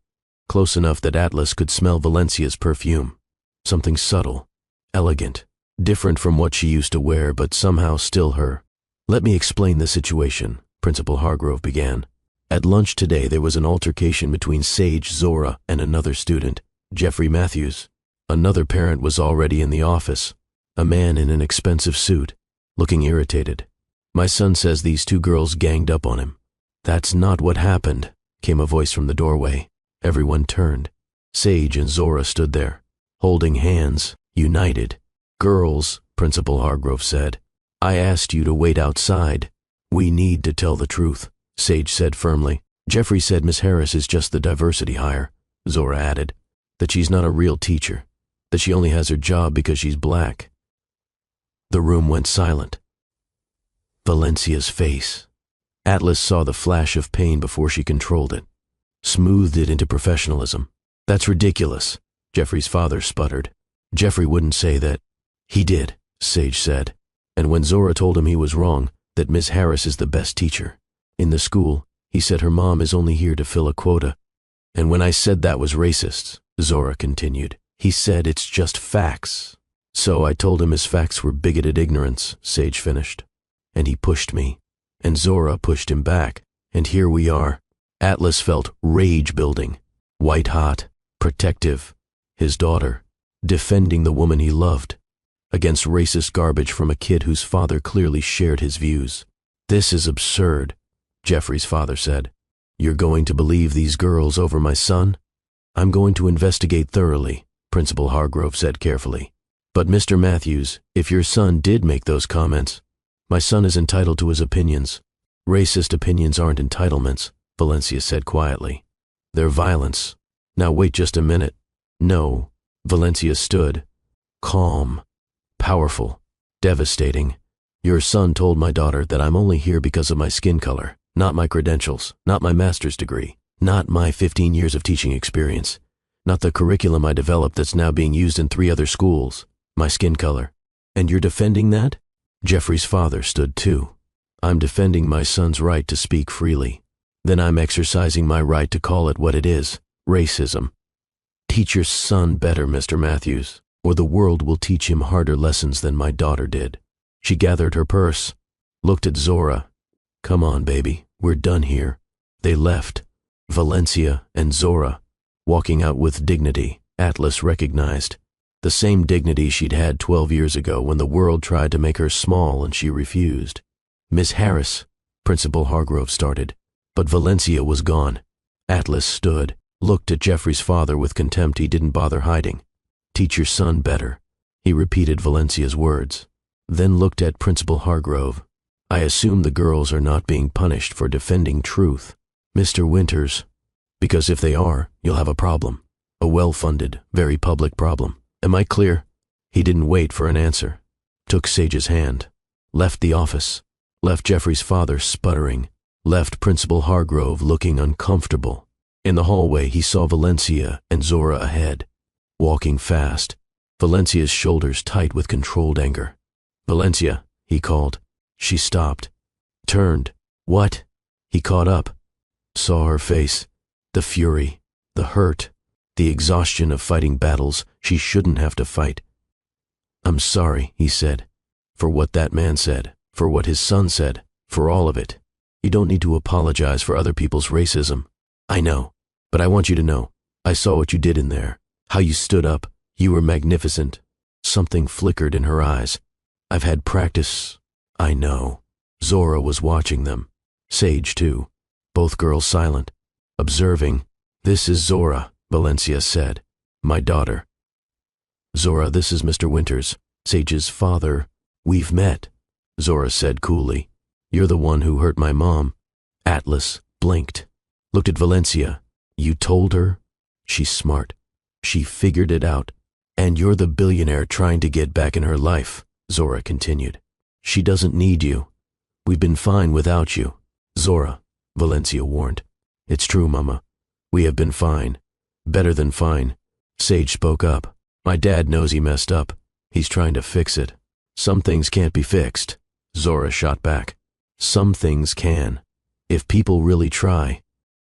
close enough that Atlas could smell Valencia's perfume. Something subtle, elegant, different from what she used to wear, but somehow still her. Let me explain the situation, Principal Hargrove began. At lunch today there was an altercation between Sage Zora and another student, Jeffrey Matthews. Another parent was already in the office, a man in an expensive suit, looking irritated. My son says these 2 girls ganged up on him. That's not what happened, came a voice from the doorway. Everyone turned. Sage and Zora stood there, holding hands, united. Girls, Principal Hargrove said, I asked you to wait outside. We need to tell the truth, Sage said firmly. Jeffrey said Miss Harris is just the diversity hire, Zora added, that she's not a real teacher, that she only has her job because she's black. The room went silent. Valencia's face. Atlas saw the flash of pain before she controlled it, smoothed it into professionalism. That's ridiculous, Jeffrey's father sputtered. Jeffrey wouldn't say that. He did, Sage said. And when Zora told him he was wrong, that Miss Harris is the best teacher in the school, he said her mom is only here to fill a quota. And when I said that was racist, Zora continued, he said it's just facts. So I told him his facts were bigoted ignorance, Sage finished. And he pushed me, and Zora pushed him back, and here we are. Atlas felt rage building, white hot, protective, his daughter, defending the woman he loved, against racist garbage from a kid whose father clearly shared his views. This is absurd, Jeffrey's father said. You're going to believe these girls over my son? I'm going to investigate thoroughly, Principal Hargrove said carefully. But Mr. Matthews, if your son did make those comments, my son is entitled to his opinions. Racist opinions aren't entitlements, Valencia said quietly. They're violence. Now wait just a minute. No, Valencia stood, calm, powerful, devastating. Your son told my daughter that I'm only here because of my skin color, not my credentials, not my master's degree, not my 15 years of teaching experience, not the curriculum I developed that's now being used in 3 other schools, my skin color. And you're defending that? Jeffrey's father stood too. I'm defending my son's right to speak freely. Then I'm exercising my right to call it what it is, racism. Teach your son better, Mr. Matthews, or the world will teach him harder lessons than my daughter did. She gathered her purse, looked at Zora. Come on, baby, we're done here. They left, Valencia and Zora, walking out with dignity. Atlas recognized the same dignity she'd had 12 years ago when the world tried to make her small and she refused. Miss Harris, Principal Hargrove started, but Valencia was gone. Atlas stood, looked at Jeffrey's father with contempt he didn't bother hiding. Teach your son better, he repeated Valencia's words, then looked at Principal Hargrove. I assume the girls are not being punished for defending truth, Mr. Winters, because if they are, you'll have a problem. A well-funded, very public problem. Am I clear? He didn't wait for an answer. Took Sage's hand. Left the office. Left Jeffrey's father sputtering. Left Principal Hargrove looking uncomfortable. In the hallway, he saw Valencia and Zora ahead, walking fast, Valencia's shoulders tight with controlled anger. "Valencia," he called. She stopped. Turned. "What?" He caught up. Saw her face. The fury. The hurt. The exhaustion of fighting battles she shouldn't have to fight. "I'm sorry," he said. "For what that man said. For what his son said. For all of it. You don't need to apologize for other people's racism. I know. But I want you to know. I saw what you did in there. How you stood up. You were magnificent." Something flickered in her eyes. "I've had practice." "I know." Zora was watching them. Sage, too. Both girls silent. Observing. "This is Zora," Valencia said. "My daughter." "Zora, this is Mr. Winters, Sage's father. We've met," Zora said coolly. "You're the one who hurt my mom." Atlas blinked. Looked at Valencia. "You told her?" "She's smart. She figured it out. And you're the billionaire trying to get back in her life," Zora continued. "She doesn't need you. We've been fine without you." "Zora," Valencia warned. "It's true, Mama. We have been fine. Better than fine." Sage spoke up. "My dad knows he messed up. He's trying to fix it." "Some things can't be fixed," Zora shot back. "Some things can. If people really try."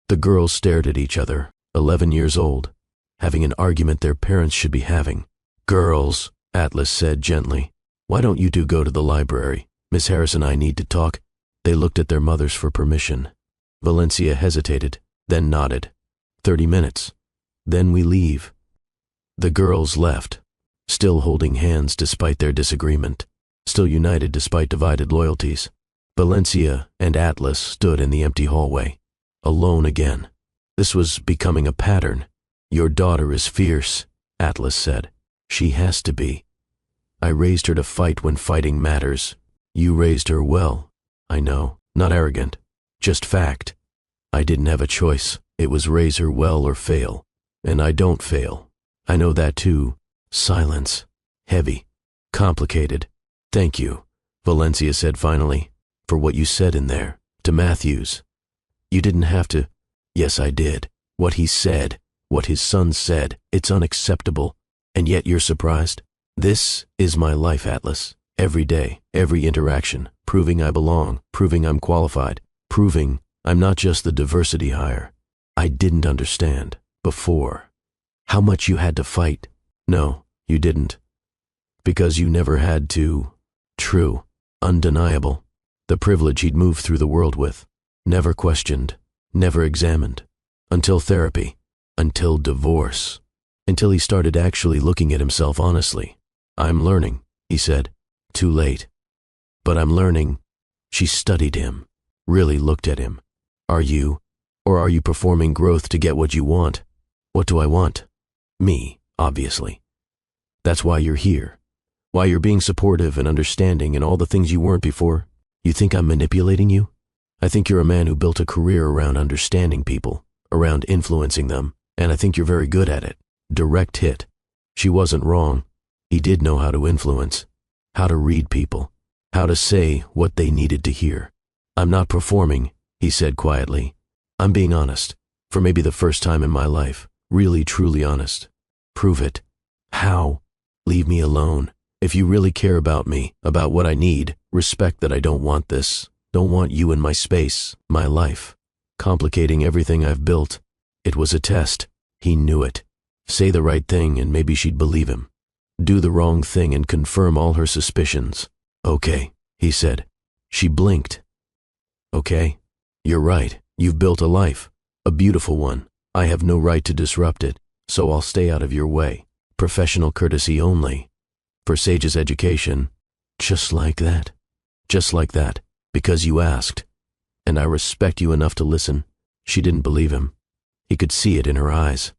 The girls stared at each other, 11 years old, having an argument their parents should be having. "Girls," Atlas said gently, "why don't you two go to the library? Miss Harris and I need to talk." They looked at their mothers for permission. Valencia hesitated, then nodded. 30 minutes. Then we leave." The girls left, still holding hands despite their disagreement, still united despite divided loyalties. Valencia and Atlas stood in the empty hallway, alone again. This was becoming a pattern. "Your daughter is fierce," Atlas said. "She has to be. I raised her to fight when fighting matters. You raised her well. I know, not arrogant, just fact. I didn't have a choice. It was raise her well or fail. And I don't fail. I know that too." Silence. Heavy. Complicated. "Thank you," Valencia said finally, "for what you said in there, to Matthews. You didn't have to." "Yes, I did. What he said, what his son said, it's unacceptable. And yet you're surprised? This is my life, Atlas. Every day, every interaction, proving I belong, proving I'm qualified, proving I'm not just the diversity hire. I didn't understand, before, how much you had to fight. No, you didn't. Because you never had to. True, undeniable. The privilege he'd moved through the world with. Never questioned, never examined. Until therapy, until divorce, until he started actually looking at himself honestly. "I'm learning," he said. "Too late. But I'm learning." She studied him, really looked at him. "Are you? Or are you performing growth to get what you want?" "What do I want?" "Me, obviously. That's why you're here. Why you're being supportive and understanding and all the things you weren't before. You think I'm manipulating you? I think you're a man who built a career around understanding people, around influencing them, and I think you're very good at it. Direct hit. She wasn't wrong. He did know how to influence, how to read people, how to say what they needed to hear. "I'm not performing," he said quietly. "I'm being honest, for maybe the first time in my life, really truly honest." "Prove it." "How?" "Leave me alone. If you really care about me, about what I need, respect that I don't want this, don't want you in my space, my life, complicating everything I've built." It was a test. He knew it. Say the right thing and maybe she'd believe him. Do the wrong thing and confirm all her suspicions. "Okay," he said. She blinked. "Okay, you're right. You've built a life, a beautiful one. I have no right to disrupt it, so I'll stay out of your way. Professional courtesy only. For Sage's education." "Just like that?" "Just like that, because you asked. And I respect you enough to listen." She didn't believe him. He could see it in her eyes.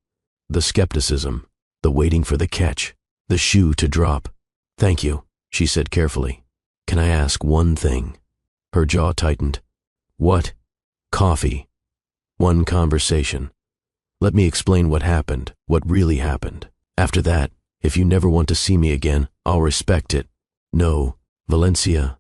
The skepticism, the waiting for the catch, the shoe to drop. "Thank you," she said carefully. "Can I ask one thing?" Her jaw tightened. "What?" "Coffee. One conversation. Let me explain what happened, what really happened. After that, if you never want to see me again, I'll respect it. No, Valencia.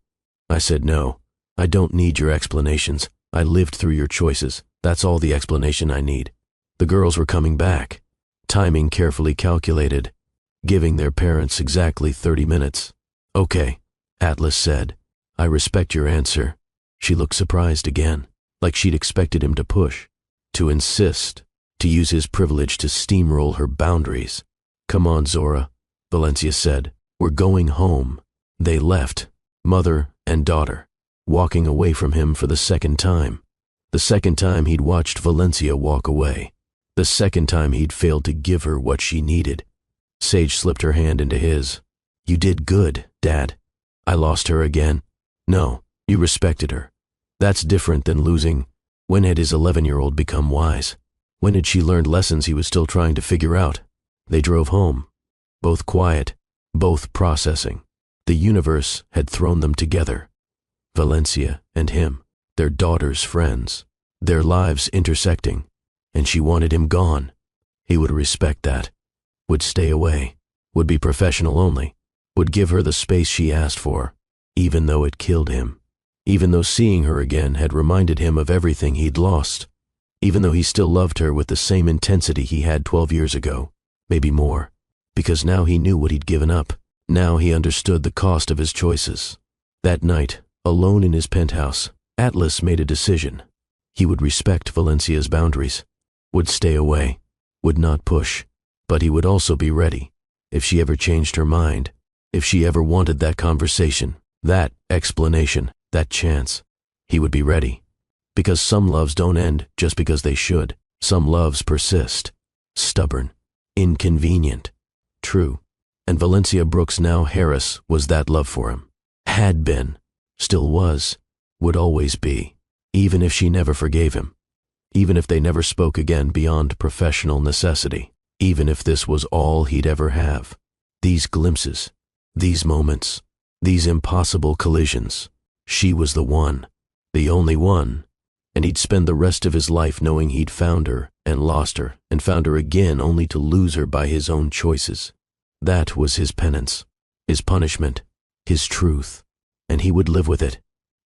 I said no. I don't need your explanations. I lived through your choices. That's all the explanation I need. The girls were coming back. Timing carefully calculated, giving their parents exactly 30 minutes. Okay, Atlas said. I respect your answer. She looked surprised again, like she'd expected him to push, to insist, to use his privilege to steamroll her boundaries. Come on, Zora, Valencia said. We're going home. They left, mother and daughter, walking away from him for the second time. The second time he'd watched Valencia walk away. The second time he'd failed to give her what she needed. Sage slipped her hand into his. You did good, Dad. I lost her again. No, you respected her. That's different than losing. When had his 11-year-old become wise? When had she learned lessons he was still trying to figure out? They drove home, both quiet, both processing. The universe had thrown them together. Valencia and him, their daughter's friends, their lives intersecting, and she wanted him gone. He would respect that, would stay away, would be professional only, would give her the space she asked for, even though it killed him, even though seeing her again had reminded him of everything he'd lost, even though he still loved her with the same intensity he had 12 years ago, maybe more, because now he knew what he'd given up. Now he understood the cost of his choices. That night, alone in his penthouse, Atlas made a decision. He would respect Valencia's boundaries, would stay away, would not push, but he would also be ready. If she ever changed her mind, if she ever wanted that conversation, that explanation, that chance, he would be ready. Because some loves don't end just because they should. Some loves persist. Stubborn. Inconvenient. True. And Valencia Brooks now Harris was that love for him. Had been. Still was. Would always be. Even if she never forgave him. Even if they never spoke again beyond professional necessity. Even if this was all he'd ever have. These glimpses. These moments. These impossible collisions. She was the one. The only one. And he'd spend the rest of his life knowing he'd found her and lost her and found her again only to lose her by his own choices. That was his penance, his punishment, his truth, and he would live with it,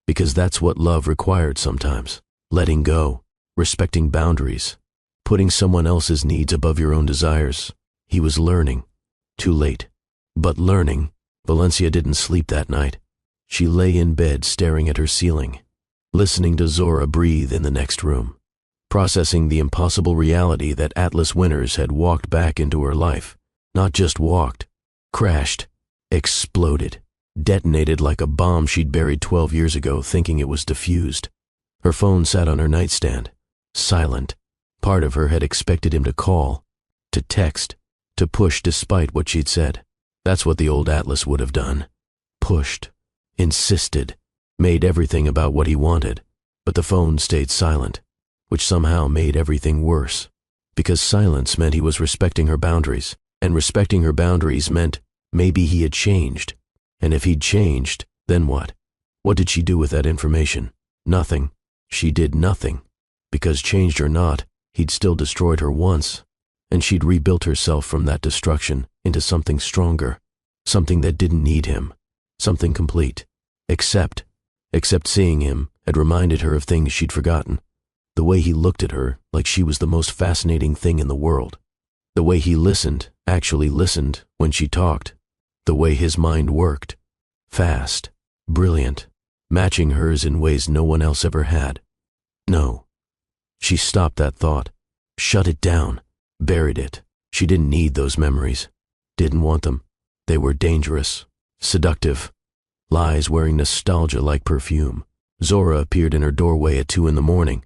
because that's what love required sometimes. Letting go, respecting boundaries, putting someone else's needs above your own desires. He was learning. Too late. But learning. Valencia didn't sleep that night. She lay in bed staring at her ceiling, listening to Zora breathe in the next room, processing the impossible reality that Atlas Winters had walked back into her life. Not just walked, crashed, exploded, detonated like a bomb she'd buried 12 years ago thinking it was diffused. Her phone sat on her nightstand, silent. Part of her had expected him to call, to text, to push despite what she'd said. That's what the old Atlas would have done. Pushed, insisted, made everything about what he wanted. But the phone stayed silent, which somehow made everything worse. Because silence meant he was respecting her boundaries. And respecting her boundaries meant maybe he had changed. And if he'd changed, then what? What did she do with that information? Nothing. She did nothing. Because changed or not, he'd still destroyed her once. And she'd rebuilt herself from that destruction into something stronger. Something that didn't need him. Something complete. Except seeing him had reminded her of things she'd forgotten. The way he looked at her like she was the most fascinating thing in the world. The way he listened, actually listened, when she talked. The way his mind worked. Fast, brilliant, matching hers in ways no one else ever had. No. She stopped that thought, shut it down, buried it. She didn't need those memories. Didn't want them. They were dangerous, seductive. Lies wearing nostalgia like perfume. Zora appeared in her doorway at 2 a.m.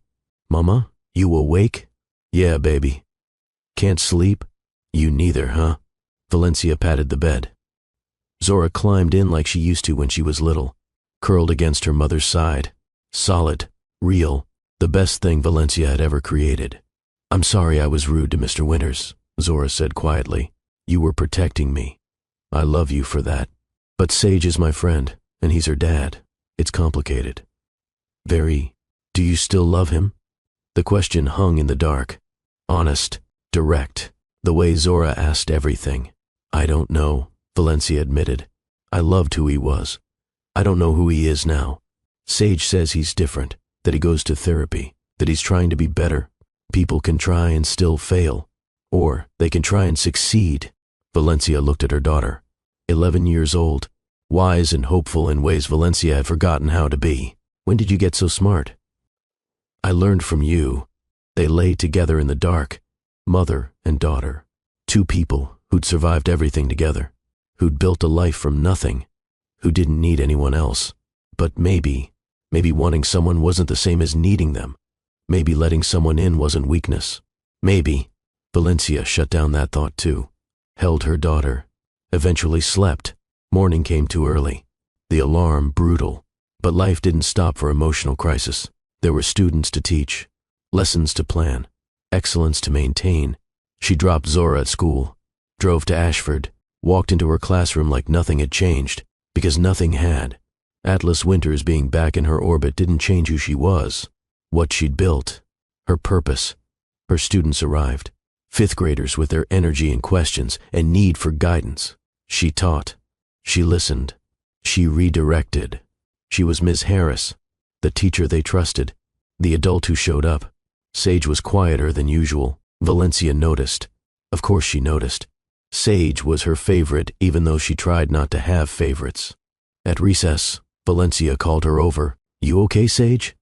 Mama, you awake? Yeah, baby. Can't sleep? You neither, huh? Valencia patted the bed. Zora climbed in like she used to when she was little, curled against her mother's side. Solid, real, the best thing Valencia had ever created. I'm sorry I was rude to Mr. Winters, Zora said quietly. You were protecting me. I love you for that. But Sage is my friend, and he's her dad. It's complicated. Very. Do you still love him? The question hung in the dark. Honest, direct, the way Zora asked everything. I don't know, Valencia admitted. I loved who he was. I don't know who he is now. Sage says he's different, that he goes to therapy, that he's trying to be better. People can try and still fail, or they can try and succeed. Valencia looked at her daughter, 11 years old, wise and hopeful in ways Valencia had forgotten how to be. When did you get so smart? I learned from you. They lay together in the dark, mother and daughter, two people who'd survived everything together, who'd built a life from nothing, who didn't need anyone else. But maybe wanting someone wasn't the same as needing them. Maybe letting someone in wasn't weakness. Maybe. Valencia shut down that thought too, held her daughter, eventually slept. Morning came too early. The alarm brutal. But life didn't stop for emotional crisis. There were students to teach, lessons to plan, excellence to maintain. She dropped Zora at school, drove to Ashford, walked into her classroom like nothing had changed, because nothing had. Atlas Winters being back in her orbit didn't change who she was, what she'd built, her purpose. Her students arrived, fifth graders with their energy and questions and need for guidance. She taught, she listened, she redirected. She was Ms. Harris, the teacher they trusted, the adult who showed up. Sage was quieter than usual. Valencia noticed. Of course she noticed. Sage was her favorite, even though she tried not to have favorites. At recess, Valencia called her over. You okay, Sage?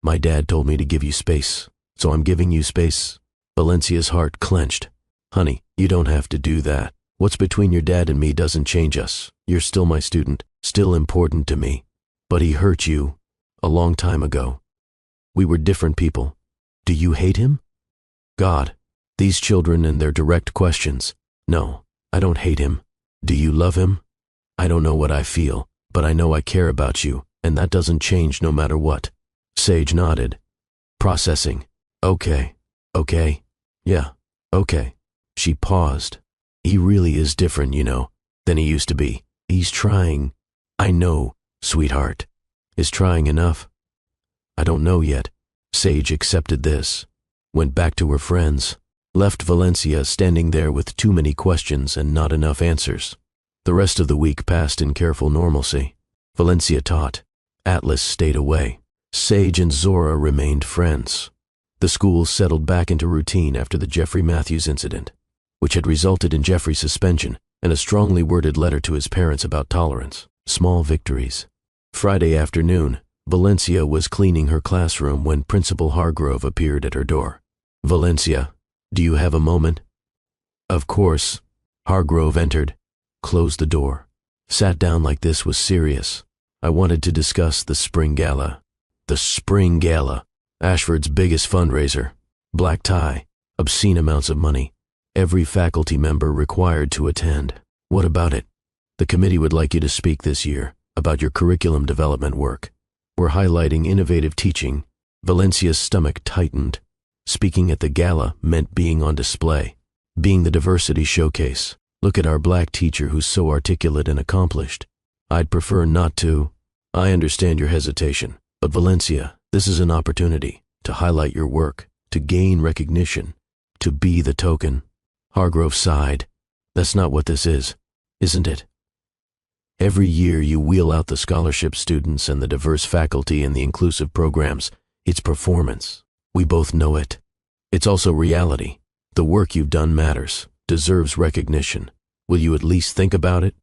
My dad told me to give you space, so I'm giving you space. Valencia's heart clenched. Honey, you don't have to do that. What's between your dad and me doesn't change us. You're still my student, still important to me. But he hurt you a long time ago. We were different people. Do you hate him? God, these children and their direct questions. No, I don't hate him. Do you love him? I don't know what I feel, but I know I care about you, and that doesn't change no matter what. Sage nodded. Processing. Okay. Yeah, okay. She paused. He really is different, you know, than he used to be. He's trying. I know, sweetheart. Is trying enough? I don't know yet. Sage accepted this, went back to her friends, left Valencia standing there with too many questions and not enough answers. The rest of the week passed in careful normalcy. Valencia taught. Atlas stayed away. Sage and Zora remained friends. The school settled back into routine after the Jeffrey Matthews incident, which had resulted in Jeffrey's suspension and a strongly worded letter to his parents about tolerance. Small victories. Friday afternoon, Valencia was cleaning her classroom when Principal Hargrove appeared at her door. Valencia, do you have a moment? Of course. Hargrove entered, closed the door, sat down like this was serious. I wanted to discuss the spring gala. The spring gala, Ashford's biggest fundraiser. Black tie, obscene amounts of money. Every faculty member required to attend. What about it? The committee would like you to speak this year about your curriculum development work. We're highlighting innovative teaching. Valencia's stomach tightened. Speaking at the gala meant being on display, being the diversity showcase. Look at our black teacher who's so articulate and accomplished. I'd prefer not to. I understand your hesitation, but Valencia, this is an opportunity to highlight your work, to gain recognition, to be the token. Hargrove sighed. That's not what this is, isn't it? Every year you wheel out the scholarship students and the diverse faculty and the inclusive programs. It's performance. We both know it. It's also reality. The work you've done matters, deserves recognition. Will you at least think about it?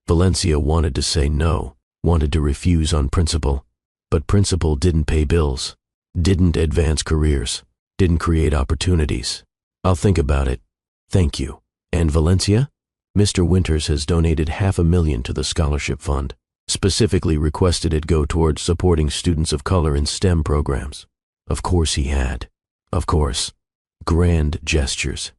Valencia wanted to say no, wanted to refuse on principle. But principle didn't pay bills, didn't advance careers, didn't create opportunities. I'll think about it. Thank you. And Valencia? Mr. Winters has donated $500,000 to the scholarship fund, specifically requested it go towards supporting students of color in STEM programs. Of course he had. Of course. Grand gestures.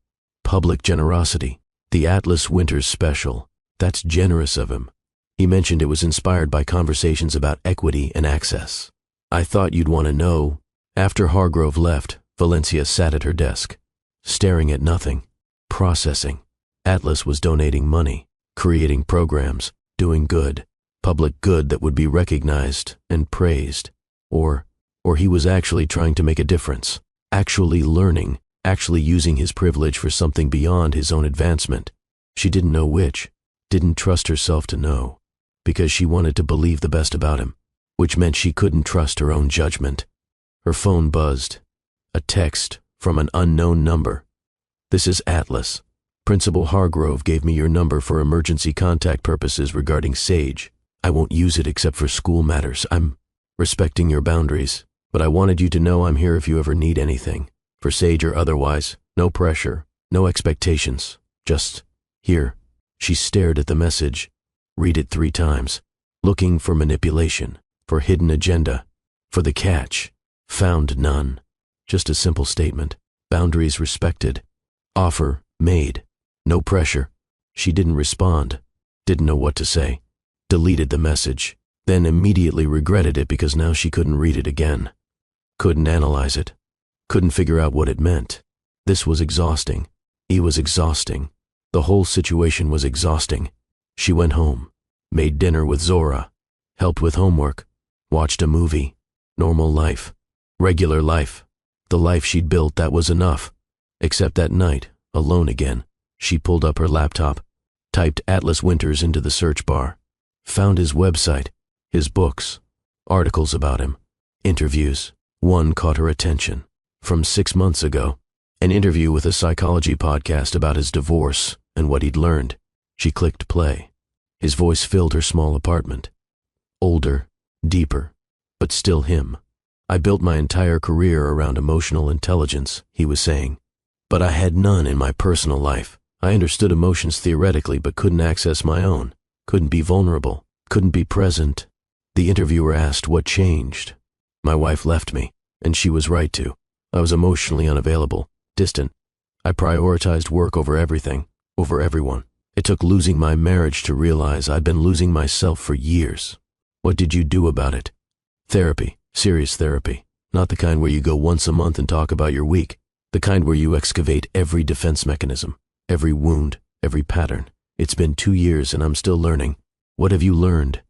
Public generosity. The Atlas Winters special. That's generous of him. He mentioned it was inspired by conversations about equity and access. I thought you'd want to know. After Hargrove left, Valencia sat at her desk, staring at nothing, processing. Atlas was donating money, creating programs, doing good, public good that would be recognized and praised. Or he was actually trying to make a difference, actually learning actually using his privilege for something beyond his own advancement. She didn't know which, didn't trust herself to know, because she wanted to believe the best about him, which meant she couldn't trust her own judgment. Her phone buzzed. A text from an unknown number. "This is Atlas. Principal Hargrove gave me your number for emergency contact purposes regarding Sage. I won't use it except for school matters. I'm respecting your boundaries, but I wanted you to know I'm here if you ever need anything. For Sage or otherwise, no pressure, no expectations, just here." She stared at the message, read it 3 times, looking for manipulation, for hidden agenda, for the catch. Found none. Just a simple statement. Boundaries respected. Offer made. No pressure. She didn't respond, didn't know what to say, deleted the message, then immediately regretted it because now she couldn't read it again. Couldn't analyze it. Couldn't figure out what it meant. This was exhausting. He was exhausting. The whole situation was exhausting. She went home, made dinner with Zora, helped with homework, watched a movie. Normal life. Regular life. The life she'd built that was enough. Except that night, alone again, she pulled up her laptop, typed Atlas Winters into the search bar, found his website, his books, articles about him, interviews. One caught her attention. From 6 months ago, an interview with a psychology podcast about his divorce and what he'd learned. She clicked play. His voice filled her small apartment. Older, deeper, but still him. "I built my entire career around emotional intelligence," he was saying. "But I had none in my personal life. I understood emotions theoretically but couldn't access my own, couldn't be vulnerable, couldn't be present." The interviewer asked what changed. "My wife left me, and she was right to. I was emotionally unavailable, distant. I prioritized work over everything, over everyone. It took losing my marriage to realize I'd been losing myself for years." "What did you do about it?" "Therapy. Serious therapy. Not the kind where you go once a month and talk about your week. The kind where you excavate every defense mechanism, every wound, every pattern. It's been 2 years and I'm still learning." "What have you learned?"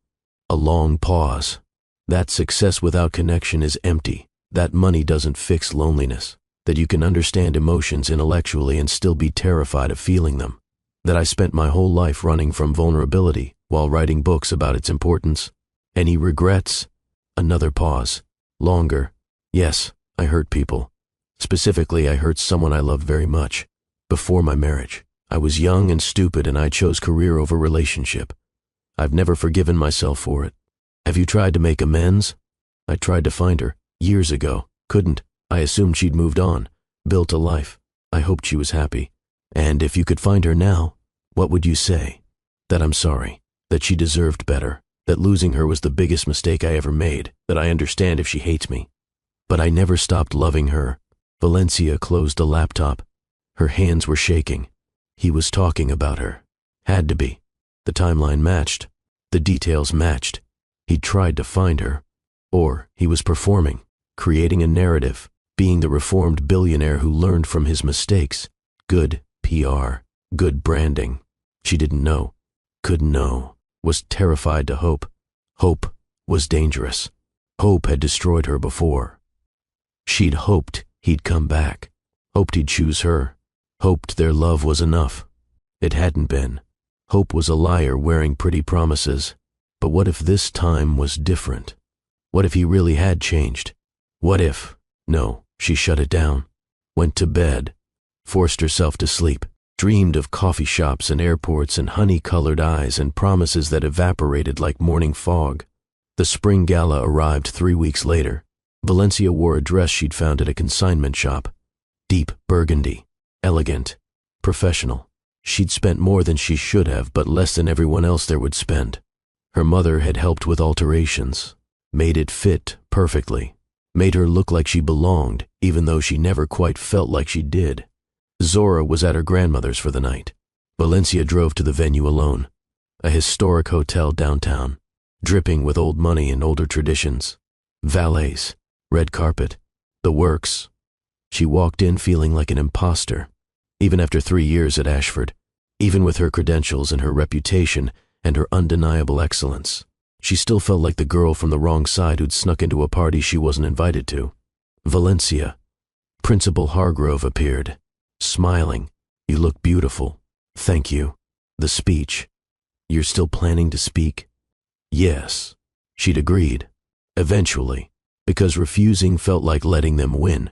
A long pause. "That success without connection is empty. That money doesn't fix loneliness. That you can understand emotions intellectually and still be terrified of feeling them. That I spent my whole life running from vulnerability while writing books about its importance. Any regrets?" Another pause. Longer. "Yes, I hurt people. Specifically, I hurt someone I loved very much. Before my marriage. I was young and stupid and I chose career over relationship. I've never forgiven myself for it." "Have you tried to make amends?" "I tried to find her, years ago. Couldn't. I assumed she'd moved on, built a life. I hoped she was happy. And if you could find her now, what would you say?" "That I'm sorry. That she deserved better. That losing her was the biggest mistake I ever made. That I understand if she hates me. But I never stopped loving her." Valencia closed the laptop. Her hands were shaking. He was talking about her. Had to be. The timeline matched. The details matched. He'd tried to find her. Or he was performing, creating a narrative, being the reformed billionaire who learned from his mistakes. Good PR, good branding. She didn't know, couldn't know, was terrified to hope. Hope was dangerous. Hope had destroyed her before. She'd hoped he'd come back, hoped he'd choose her, hoped their love was enough. It hadn't been. Hope was a liar wearing pretty promises. But what if this time was different? What if he really had changed? What if? No, she shut it down. Went to bed. Forced herself to sleep. Dreamed of coffee shops and airports and honey-colored eyes and promises that evaporated like morning fog. The spring gala arrived 3 weeks later. Valencia wore a dress she'd found at a consignment shop. Deep burgundy. Elegant. Professional. She'd spent more than she should have, but less than everyone else there would spend. Her mother had helped with alterations. Made it fit perfectly. Made her look like she belonged, even though she never quite felt like she did. Zora was at her grandmother's for the night. Valencia drove to the venue alone. A historic hotel downtown, dripping with old money and older traditions. Valets, red carpet, the works. She walked in feeling like an imposter. Even after 3 years at Ashford, even with her credentials and her reputation and her undeniable excellence, she still felt like the girl from the wrong side who'd snuck into a party she wasn't invited to. Valencia. Principal Hargrove appeared, smiling. "You look beautiful." "Thank you." The speech. "You're still planning to speak?" "Yes." She'd agreed. Eventually, because refusing felt like letting them win,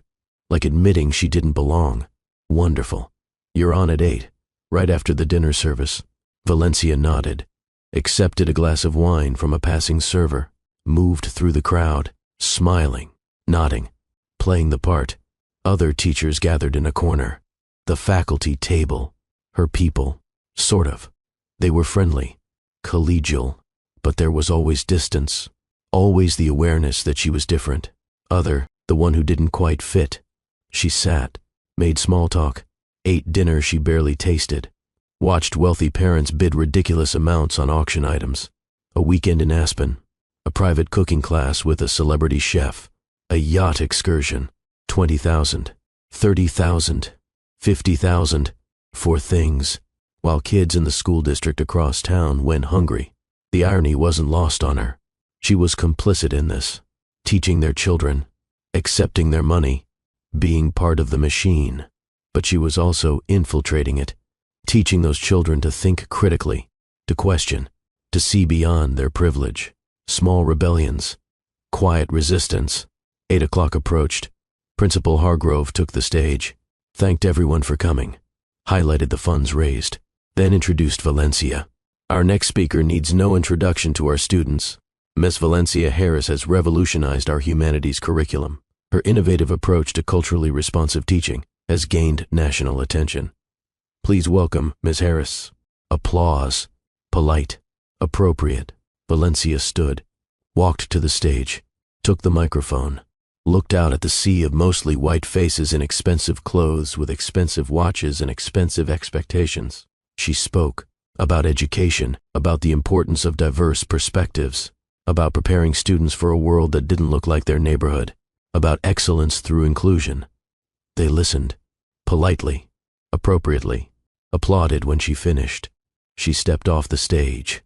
like admitting she didn't belong. "Wonderful. You're on at 8, right after the dinner service." Valencia nodded, accepted a glass of wine from a passing server, moved through the crowd, smiling, nodding, playing the part. Other teachers gathered in a corner. The faculty table. Her people. Sort of. They were friendly, collegial, but there was always distance, always the awareness that she was different. Other, the one who didn't quite fit. She sat, made small talk, ate dinner she barely tasted, watched wealthy parents bid ridiculous amounts on auction items. A weekend in Aspen, a private cooking class with a celebrity chef, a yacht excursion, 20,000, 30,000, 50,000, for things, while kids in the school district across town went hungry. The irony wasn't lost on her. She was complicit in this, teaching their children, accepting their money, being part of the machine. But she was also infiltrating it, teaching those children to think critically, to question, to see beyond their privilege. Small rebellions, quiet resistance. 8 o'clock approached. Principal Hargrove took the stage, thanked everyone for coming, highlighted the funds raised, then introduced Valencia. "Our next speaker needs no introduction to our students. Miss Valencia Harris has revolutionized our humanities curriculum. Her innovative approach to culturally responsive teaching has gained national attention. Please welcome Ms. Harris." Applause. Polite. Appropriate. Valencia stood, walked to the stage, took the microphone, looked out at the sea of mostly white faces in expensive clothes with expensive watches and expensive expectations. She spoke about education, about the importance of diverse perspectives, about preparing students for a world that didn't look like their neighborhood, about excellence through inclusion. They listened, politely, appropriately, applauded when she finished. She stepped off the stage,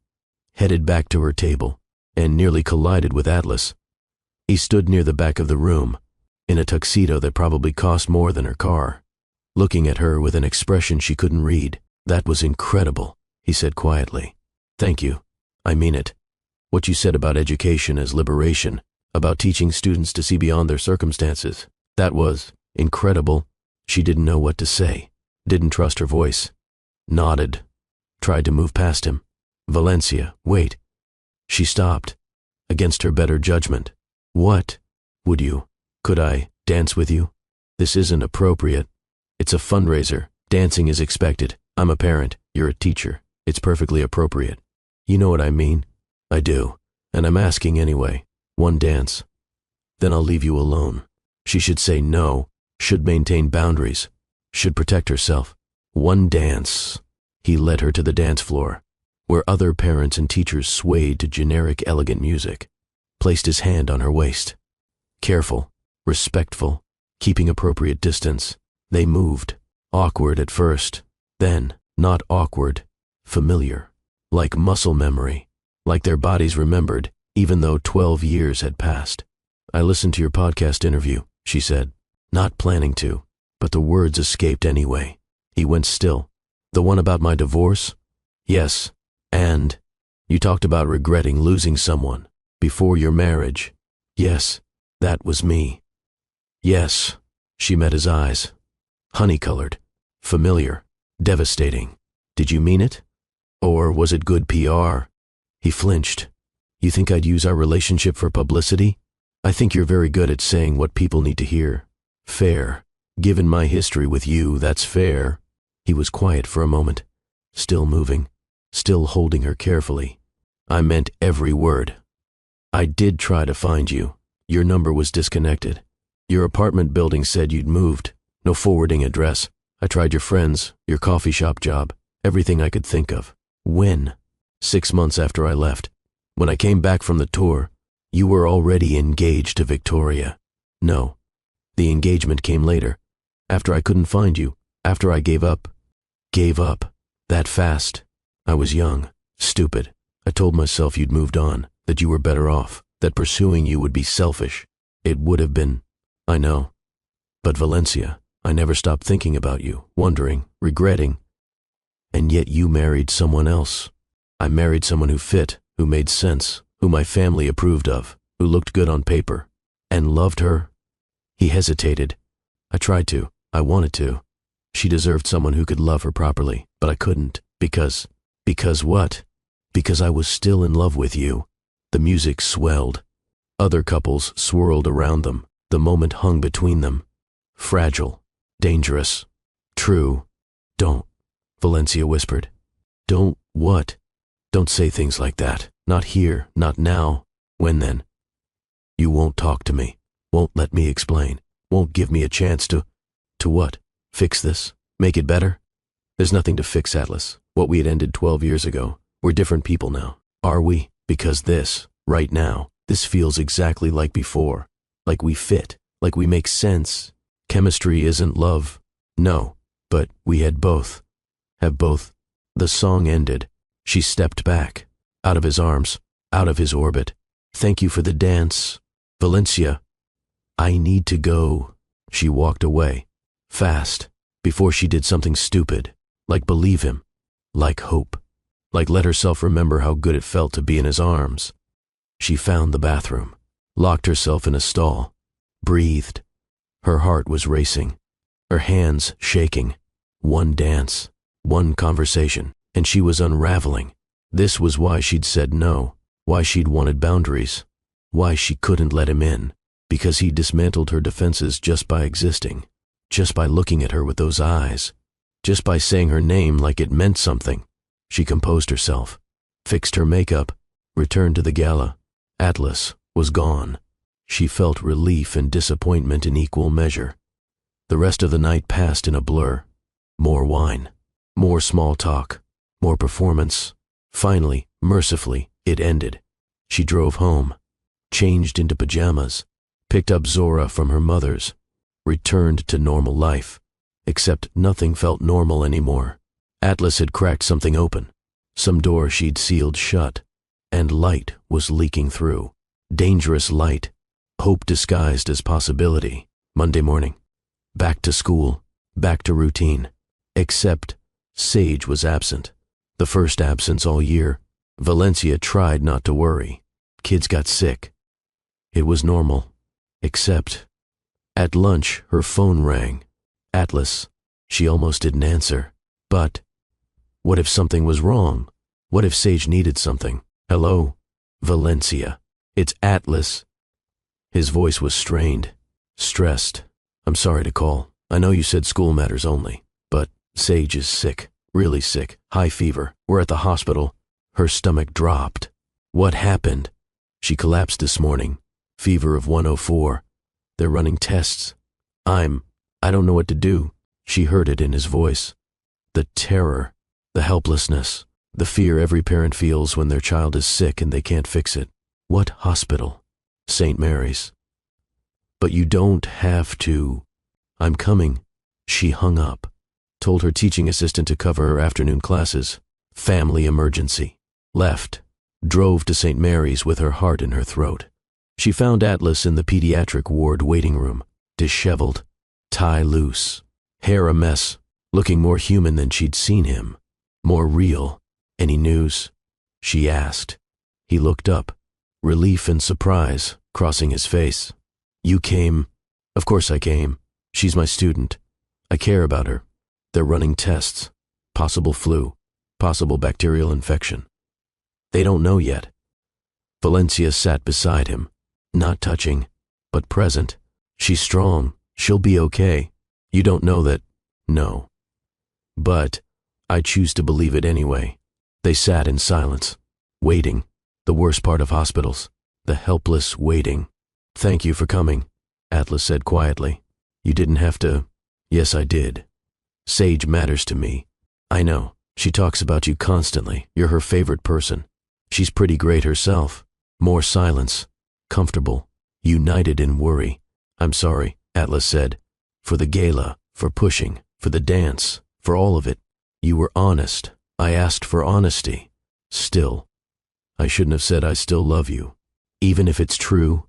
headed back to her table, and nearly collided with Atlas. He stood near the back of the room, in a tuxedo that probably cost more than her car, looking at her with an expression she couldn't read. "That was incredible," he said quietly. "Thank you. I mean it. What you said about education as liberation, about teaching students to see beyond their circumstances, that was incredible." She didn't know what to say, didn't trust her voice. Nodded, tried to move past him. "Valencia, wait." She stopped, against her better judgment. "What? Could I dance with you? This isn't appropriate. It's a fundraiser. Dancing is expected. I'm a parent. You're a teacher. It's perfectly appropriate. You know what I mean?" "I do. And I'm asking anyway. One dance. Then I'll leave you alone." She should say no, should maintain boundaries, should protect herself. "One dance." He led her to the dance floor, where other parents and teachers swayed to generic elegant music, placed his hand on her waist. Careful, respectful, keeping appropriate distance. They moved, awkward at first, then not awkward, familiar, like muscle memory, like their bodies remembered, even though 12 years had passed. "I listened to your podcast interview," she said, not planning to, but the words escaped anyway. He went still. "The one about my divorce?" "Yes. And you talked about regretting losing someone before your marriage." "Yes, that was me." "Yes." She met his eyes. Honey-colored, familiar, devastating. "Did you mean it? Or was it good PR?" He flinched. "You think I'd use our relationship for publicity? I think you're very good at saying what people need to hear. Fair. Given my history with you, that's fair." He was quiet for a moment, still moving, still holding her carefully. "I meant every word. I did try to find you. Your number was disconnected. Your apartment building said you'd moved. No forwarding address. I tried your friends, your coffee shop job, everything I could think of. When? 6 months after I left. When I came back from the tour, you were already engaged to Victoria. No, the engagement came later, after I couldn't find you, after I gave up. Gave up. That fast. I was young, stupid. I told myself you'd moved on, that you were better off, that pursuing you would be selfish. It would have been. I know. But Valencia, I never stopped thinking about you, wondering, regretting. And yet you married someone else. I married someone who fit, who made sense, who my family approved of, who looked good on paper. And loved her? He hesitated. I tried to. I wanted to. She deserved someone who could love her properly, but I couldn't. Because what? Because I was still in love with you. The music swelled. Other couples swirled around them. The moment hung between them. Fragile. Dangerous. True. Don't, Valencia whispered. Don't what? Don't say things like that. Not here, not now. When then? You won't talk to me. Won't let me explain. Won't give me a chance to what? Fix this? Make it better? There's nothing to fix, Atlas. What we had ended 12 years ago. We're different people now. Are we? Because this, right now, this feels exactly like before. Like we fit. Like we make sense. Chemistry isn't love. No, but we had both. Have both. The song ended. She stepped back. Out of his arms. Out of his orbit. Thank you for the dance. Valencia. I need to go. She walked away. Fast. Before she did something stupid. Like believe him. Like hope. Like let herself remember how good it felt to be in his arms. She found the bathroom. Locked herself in a stall. Breathed. Her heart was racing. Her hands shaking. One dance. One conversation. And she was unraveling. This was why she'd said no. Why she'd wanted boundaries. Why she couldn't let him in. Because he dismantled her defenses just by existing. Just by looking at her with those eyes. Just by saying her name like it meant something. She composed herself. Fixed her makeup. Returned to the gala. Atlas was gone. She felt relief and disappointment in equal measure. The rest of the night passed in a blur. More wine. More small talk. More performance. Finally, mercifully, it ended. She drove home. Changed into pajamas. Picked up Zora from her mother's. Returned to normal life. Except nothing felt normal anymore. Atlas had cracked something open. Some door she'd sealed shut. And light was leaking through. Dangerous light. Hope disguised as possibility. Monday morning. Back to school. Back to routine. Except Sage was absent. The first absence all year. Valencia tried not to worry. Kids got sick. It was normal. Except at lunch her phone rang. Atlas. She almost didn't answer. But what if something was wrong? What if Sage needed something? Hello? Valencia. It's Atlas. His voice was strained. Stressed. I'm sorry to call. I know you said school matters only. But Sage is sick. Really sick. High fever. We're at the hospital. Her stomach dropped. What happened? She collapsed this morning. Fever of 104. They're running tests. I don't know what to do. She heard it in his voice. The terror. The helplessness. The fear every parent feels when their child is sick and they can't fix it. What hospital? St. Mary's. But you don't have to. I'm coming. She hung up. Told her teaching assistant to cover her afternoon classes. Family emergency. Left. Drove to St. Mary's with her heart in her throat. She found Atlas in the pediatric ward waiting room. Disheveled. Tie loose. Hair a mess. Looking more human than she'd seen him. More real. Any news? She asked. He looked up. Relief and surprise crossing his face. You came. Of course I came. She's my student. I care about her. They're running tests. Possible flu. Possible bacterial infection. They don't know yet. Valencia sat beside him. Not touching, but present. She's strong. She'll be okay. You don't know that. No. But I choose to believe it anyway. They sat in silence. Waiting. The worst part of hospitals. The helpless waiting. Thank you for coming, Atlas said quietly. You didn't have to. Yes, I did. Sage matters to me. I know. She talks about you constantly. You're her favorite person. She's pretty great herself. More silence. Comfortable. United in worry. I'm sorry, Atlas said. For the gala. For pushing. For the dance. For all of it. You were honest. I asked for honesty. Still. I shouldn't have said I still love you. Even if it's true.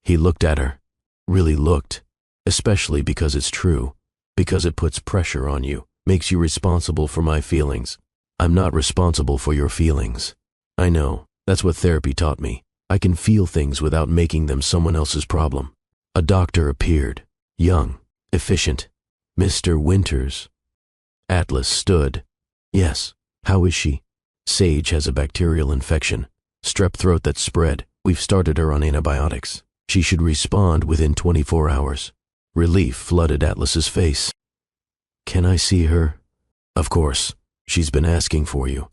He looked at her. Really looked. especially because it's true, because it puts pressure on you, makes you responsible for my feelings. I'm not responsible for your feelings. I know, that's what therapy taught me. I can feel things without making them someone else's problem. A doctor appeared, young, efficient. Mr. Winters. Atlas stood. Yes, how is she? Sage has a bacterial infection, strep throat that's spread. We've started her on antibiotics. She should respond within 24 hours. Relief flooded Atlas's face. Can I see her? Of course. She's been asking for you.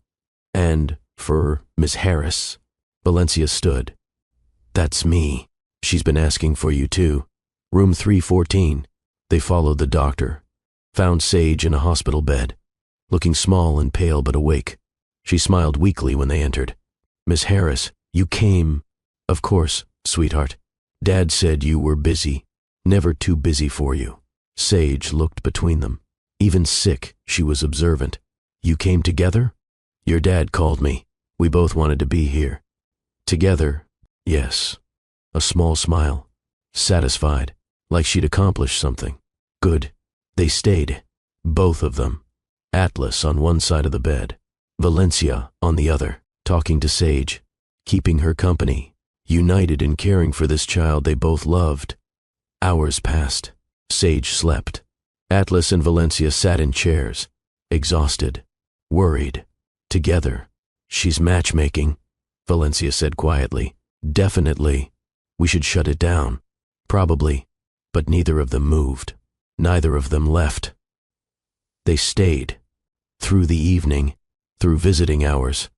And for Miss Harris. Valencia stood. That's me. She's been asking for you too. Room 314. They followed the doctor. Found Sage in a hospital bed, looking small and pale but awake. She smiled weakly when they entered. Miss Harris, you came. Of course, sweetheart. Dad said you were busy. Never too busy for you. Sage looked between them. Even sick, she was observant. You came together? Your dad called me. We both wanted to be here. Together, yes. A small smile. Satisfied, like she'd accomplished something. Good. They stayed. Both of them. Atlas on one side of the bed. Valencia on the other, talking to Sage, keeping her company, united in caring for this child they both loved. Hours passed. Sage slept. Atlas and Valencia sat in chairs, exhausted, worried, together. She's matchmaking, Valencia said quietly. Definitely. We should shut it down. Probably. But neither of them moved. Neither of them left. They stayed. Through the evening, through visiting hours,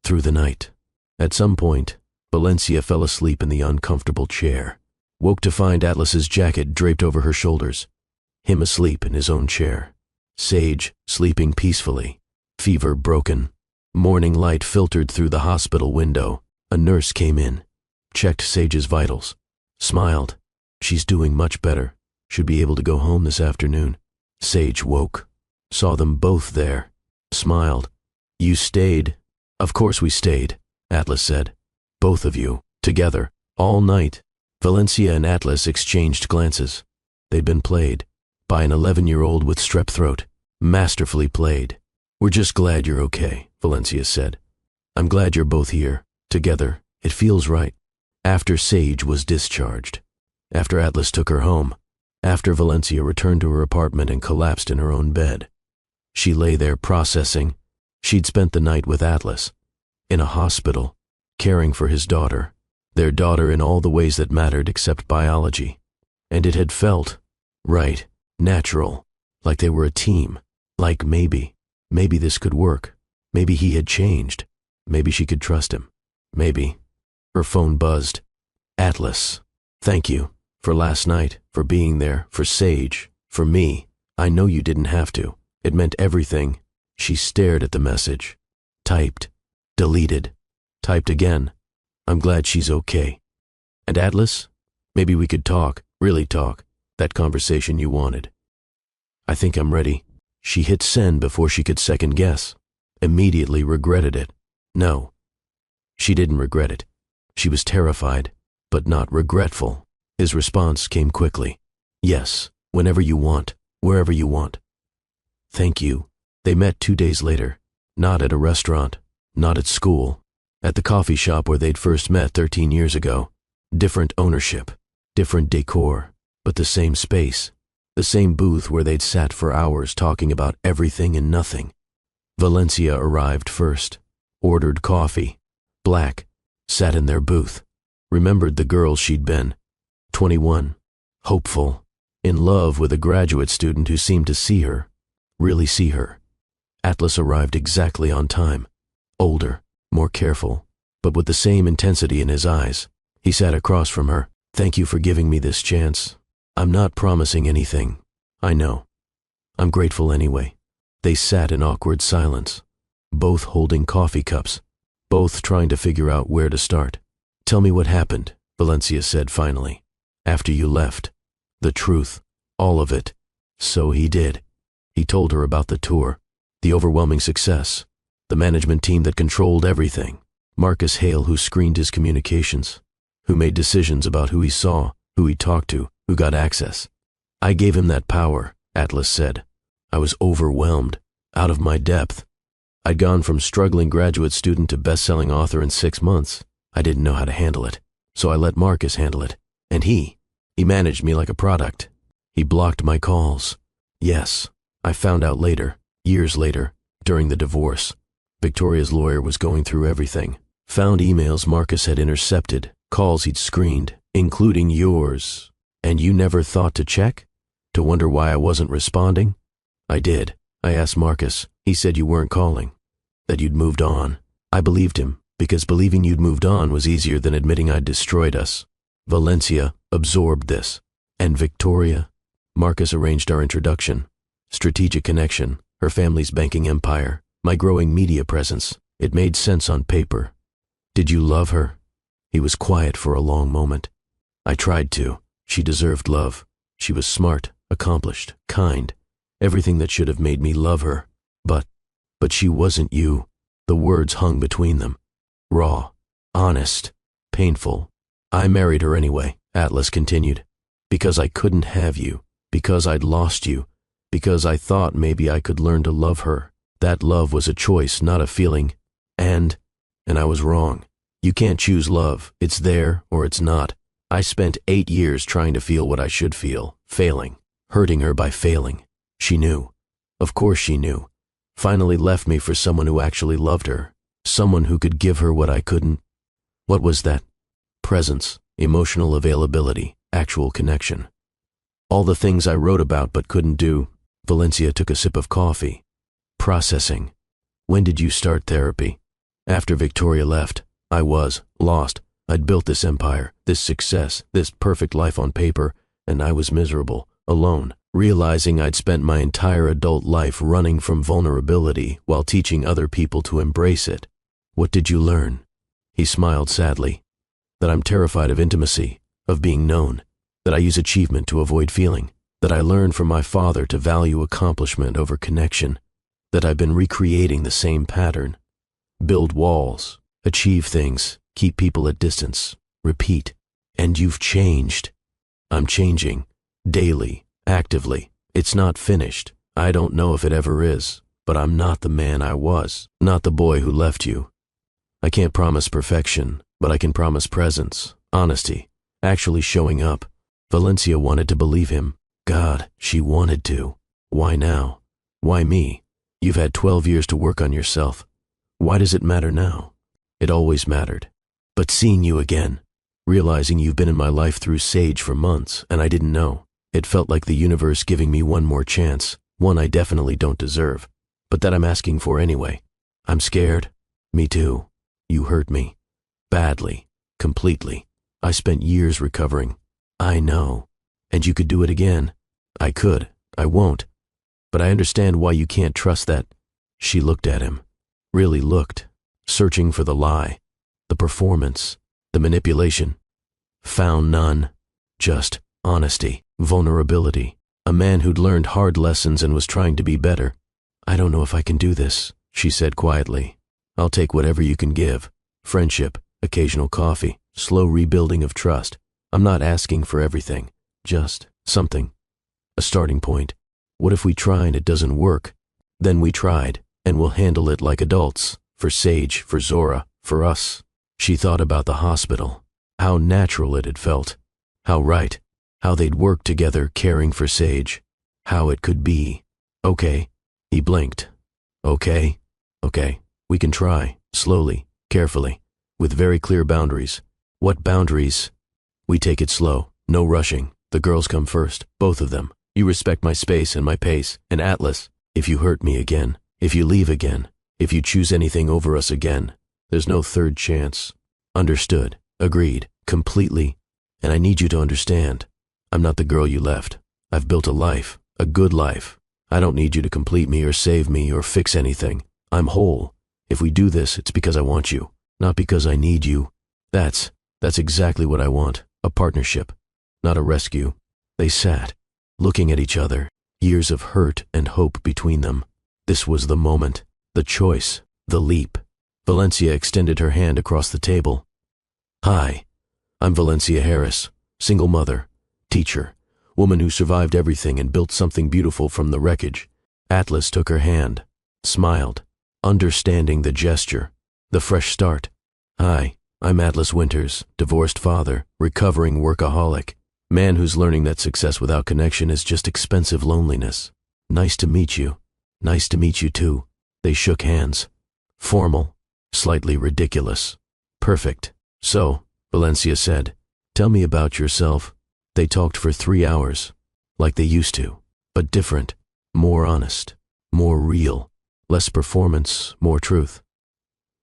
through the night. At some point, Valencia fell asleep in the uncomfortable chair, woke to find Atlas's jacket draped over her shoulders, him asleep in his own chair. Sage sleeping peacefully, fever broken. Morning light filtered through the hospital window. A nurse came in, checked Sage's vitals, smiled. She's doing much better. Should be able to go home this afternoon. Sage woke, saw them both there, smiled. You stayed? Of course we stayed, Atlas said. Both of you, together, all night. Valencia and Atlas exchanged glances. They'd been played by an 11-year-old with strep throat, masterfully played. We're just glad you're okay, Valencia said. I'm glad you're both here, together. It feels right. After Sage was discharged, after Atlas took her home, after Valencia returned to her apartment and collapsed in her own bed, she lay there processing. She'd spent the night with Atlas, in a hospital, caring for his daughter, their daughter in all the ways that mattered except biology. And it had felt right, natural, like they were a team, like maybe this could work. Maybe he had changed. Maybe she could trust him. Maybe. Her phone buzzed. Atlas, thank you for last night, for being there, for Sage, for me. I know you didn't have to. It meant everything. She stared at the message. Typed. Deleted. Typed again. I'm glad she's okay. And Atlas? Maybe we could talk, really talk. That conversation you wanted. I think I'm ready. She hit send before she could second guess. Immediately regretted it. No. She didn't regret it. She was terrified, but not regretful. His response came quickly. Yes, whenever you want, wherever you want. Thank you. They met 2 days later. Not at a restaurant, not at school. At the coffee shop where they'd first met 13 years ago. Different ownership, different decor, but the same space. The same booth where they'd sat for hours talking about everything and nothing. Valencia arrived first, ordered coffee, black, sat in their booth, remembered the girl she'd been, 21, hopeful, in love with a graduate student who seemed to see her, really see her. Atlas arrived exactly on time, older, more careful, but with the same intensity in his eyes. He sat across from her. Thank you for giving me this chance. I'm not promising anything. I know. I'm grateful anyway. They sat in awkward silence, both holding coffee cups, both trying to figure out where to start. Tell me what happened, Valencia said finally. After you left. The truth. All of it. So he did. He told her about the tour, the overwhelming success, the management team that controlled everything, Marcus Hale who screened his communications, who made decisions about who he saw, who he talked to, who got access. I gave him that power, Atlas said. I was overwhelmed, out of my depth. I'd gone from struggling graduate student to best-selling author in 6 months. I didn't know how to handle it, so I let Marcus handle it. And he managed me like a product. He blocked my calls. Yes, I found out later, years later, during the divorce. Victoria's lawyer was going through everything. Found emails Marcus had intercepted, calls he'd screened, including yours. And you never thought to check? To wonder why I wasn't responding? I did. I asked Marcus. He said you weren't calling, that you'd moved on. I believed him, because believing you'd moved on was easier than admitting I'd destroyed us. Valencia absorbed this. And Victoria? Marcus arranged our introduction. Strategic connection, her family's banking empire, my growing media presence. It made sense on paper. Did you love her? He was quiet for a long moment. I tried to. She deserved love. She was smart, accomplished, kind, everything that should have made me love her. But she wasn't you. The words hung between them. Raw, honest, painful. I married her anyway, Atlas continued, because I couldn't have you, because I'd lost you, because I thought maybe I could learn to love her. That love was a choice, not a feeling. And I was wrong. You can't choose love. It's there or it's not. I spent 8 years trying to feel what I should feel, failing, hurting her by failing. She knew. Of course she knew. Finally left me for someone who actually loved her, someone who could give her what I couldn't. What was that? Presence, emotional availability, actual connection. All the things I wrote about but couldn't do. Valencia took a sip of coffee. Processing. When did you start therapy? After Victoria left. I was lost. I'd built this empire, this success, this perfect life on paper, and I was miserable, alone, realizing I'd spent my entire adult life running from vulnerability while teaching other people to embrace it. What did you learn? He smiled sadly. That I'm terrified of intimacy, of being known, that I use achievement to avoid feeling, that I learned from my father to value accomplishment over connection, that I've been recreating the same pattern. Build walls, achieve things, keep people at distance, repeat. And you've changed. I'm changing, daily, actively. It's not finished. I don't know if it ever is, but I'm not the man I was, not the boy who left you. I can't promise perfection, but I can promise presence, honesty, actually showing up. Valencia wanted to believe him. God, she wanted to. Why now? Why me? You've had 12 years to work on yourself. Why does it matter now? It always mattered. But seeing you again, realizing you've been in my life through Sage for months, and I didn't know, it felt like the universe giving me one more chance, one I definitely don't deserve, but that I'm asking for anyway. I'm scared. Me too. You hurt me. Badly. Completely. I spent years recovering. I know. And you could do it again. I could. I won't. But I understand why you can't trust that. She looked at him. Really looked. Searching for the lie. The performance. The manipulation. Found none. Just honesty. Vulnerability. A man who'd learned hard lessons and was trying to be better. I don't know if I can do this, she said quietly. I'll take whatever you can give. Friendship, occasional coffee, slow rebuilding of trust. I'm not asking for everything. Just something. A starting point. What if we try and it doesn't work? Then we tried, and we'll handle it like adults. For Sage, for Zora, for us. She thought about the hospital. How natural it had felt. How right. How they'd worked together caring for Sage. How it could be. Okay. He blinked. Okay. Okay. We can try. Slowly. Carefully. With very clear boundaries. What boundaries? We take it slow. No rushing. The girls come first. Both of them. You respect my space and my pace. And Atlas, if you hurt me again, if you leave again, if you choose anything over us again, there's no third chance. Understood. Agreed. Completely. And I need you to understand. I'm not the girl you left. I've built a life. A good life. I don't need you to complete me or save me or fix anything. I'm whole. If we do this, it's because I want you. Not because I need you. That's exactly what I want. A partnership. Not a rescue. They sat, looking at each other. Years of hurt and hope between them. This was the moment. The choice. The leap. Valencia extended her hand across the table. Hi. I'm Valencia Harris. Single mother. Teacher. woman who survived everything and built something beautiful from the wreckage. Atlas took her hand, smiled, understanding the gesture, the fresh start. Hi, I'm Atlas Winters, divorced father, recovering workaholic, man who's learning that success without connection is just expensive loneliness. Nice to meet you. Nice to meet you too. They shook hands. Formal, slightly ridiculous. Perfect. So, Valencia said, tell me about yourself. They talked for 3 hours, like they used to, but different, more honest, more real, less performance, more truth.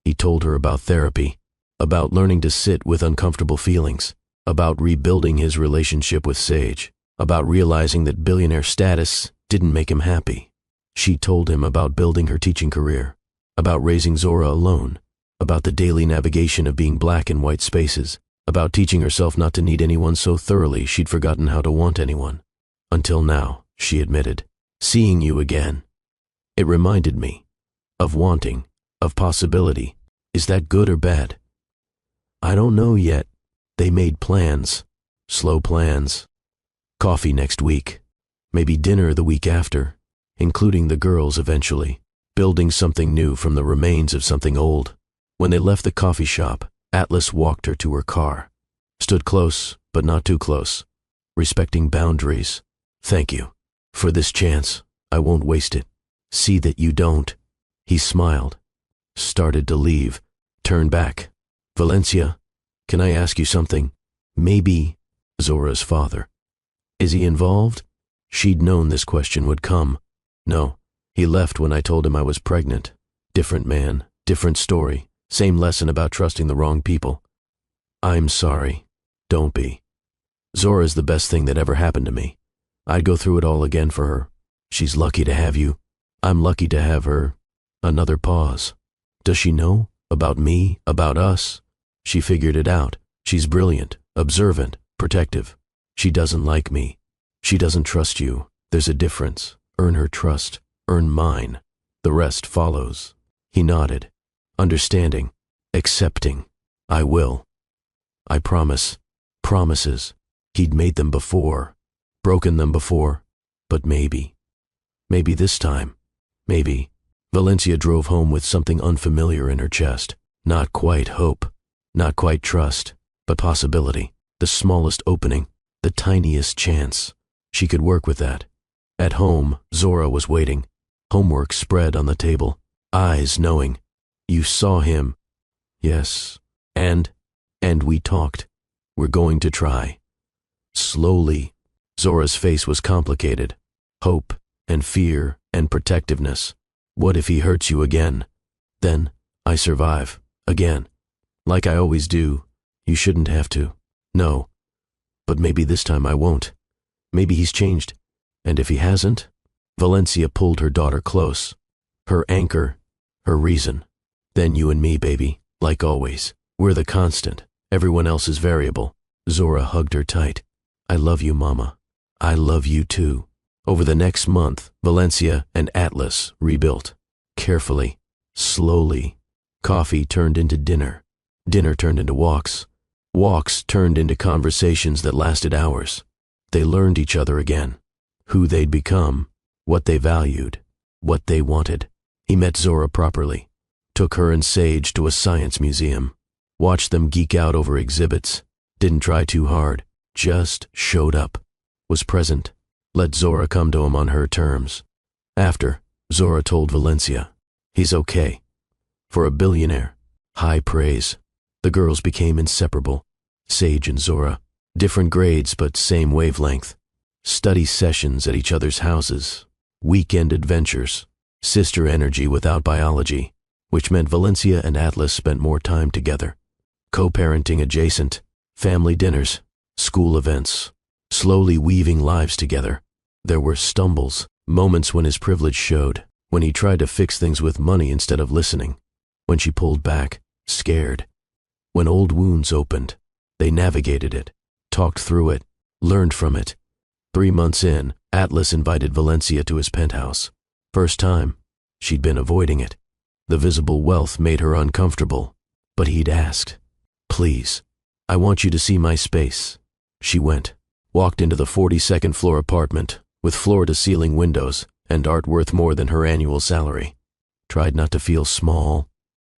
He told her about therapy, about learning to sit with uncomfortable feelings, about rebuilding his relationship with Sage, about realizing that billionaire status didn't make him happy. She told him about building her teaching career, about raising Zora alone, about the daily navigation of being black in white spaces, about teaching herself not to need anyone so thoroughly she'd forgotten how to want anyone. Until now, she admitted, seeing you again. It reminded me of wanting, of possibility. Is that good or bad? I don't know yet. They made plans, slow plans. Coffee next week, maybe dinner the week after, including the girls eventually, building something new from the remains of something old. When they left the coffee shop, Atlas walked her to her car, stood close, but not too close, respecting boundaries. Thank you. For this chance, I won't waste it. See that you don't. He smiled, started to leave, turned back. Valencia, can I ask you something? Maybe Zora's father. Is he involved? She'd known this question would come. No, he left when I told him I was pregnant. Different man, different story, same lesson about trusting the wrong people. I'm sorry. Don't be. Zora's the best thing that ever happened to me. I'd go through it all again for her. She's lucky to have you. I'm lucky to have her. Another pause. Does she know? About me? About us? She figured it out. She's brilliant, observant, protective. She doesn't like me. She doesn't trust you. There's a difference. Earn her trust. Earn mine. The rest follows. He nodded. Understanding. Accepting. I will. I promise. Promises. He'd made them before. Broken them before. But maybe. Maybe this time. Maybe. Valencia drove home with something unfamiliar in her chest. Not quite hope. Not quite trust. But possibility. The smallest opening. The tiniest chance. She could work with that. At home, Zora was waiting. Homework spread on the table. Eyes knowing. You saw him. Yes. And we talked. We're going to try. Slowly. Zora's face was complicated. Hope and fear and protectiveness. What if he hurts you again? Then I survive. Again. Like I always do. You shouldn't have to. No. But maybe this time I won't. Maybe he's changed. And if he hasn't? Valencia pulled her daughter close. Her anchor. Her reason. Then you and me, baby. Like always. We're the constant. Everyone else is variable. Zora hugged her tight. I love you, Mama. I love you too. Over the next month, Valencia and Atlas rebuilt. Carefully. Slowly. Coffee turned into dinner. Dinner turned into walks. Walks turned into conversations that lasted hours. They learned each other again. Who they'd become. What they valued. What they wanted. He met Zora properly. Took her and Sage to a science museum. Watched them geek out over exhibits. Didn't try too hard. Just showed up. Was present. Let Zora come to him on her terms. After, Zora told Valencia. He's okay. For a billionaire. High praise. The girls became inseparable. Sage and Zora. Different grades but same wavelength. Study sessions at each other's houses. Weekend adventures. Sister energy without biology. Which meant Valencia and Atlas spent more time together. Co-parenting adjacent. Family dinners. School events. Slowly weaving lives together. There were stumbles, moments when his privilege showed, when he tried to fix things with money instead of listening, when she pulled back, scared. When old wounds opened, they navigated it, talked through it, learned from it. 3 months in, Atlas invited Valencia to his penthouse. First time, she'd been avoiding it. The visible wealth made her uncomfortable, but he'd asked, "Please, I want you to see my space." She went. walked into the 42nd floor apartment with floor-to-ceiling windows and art worth more than her annual salary. Tried not to feel small.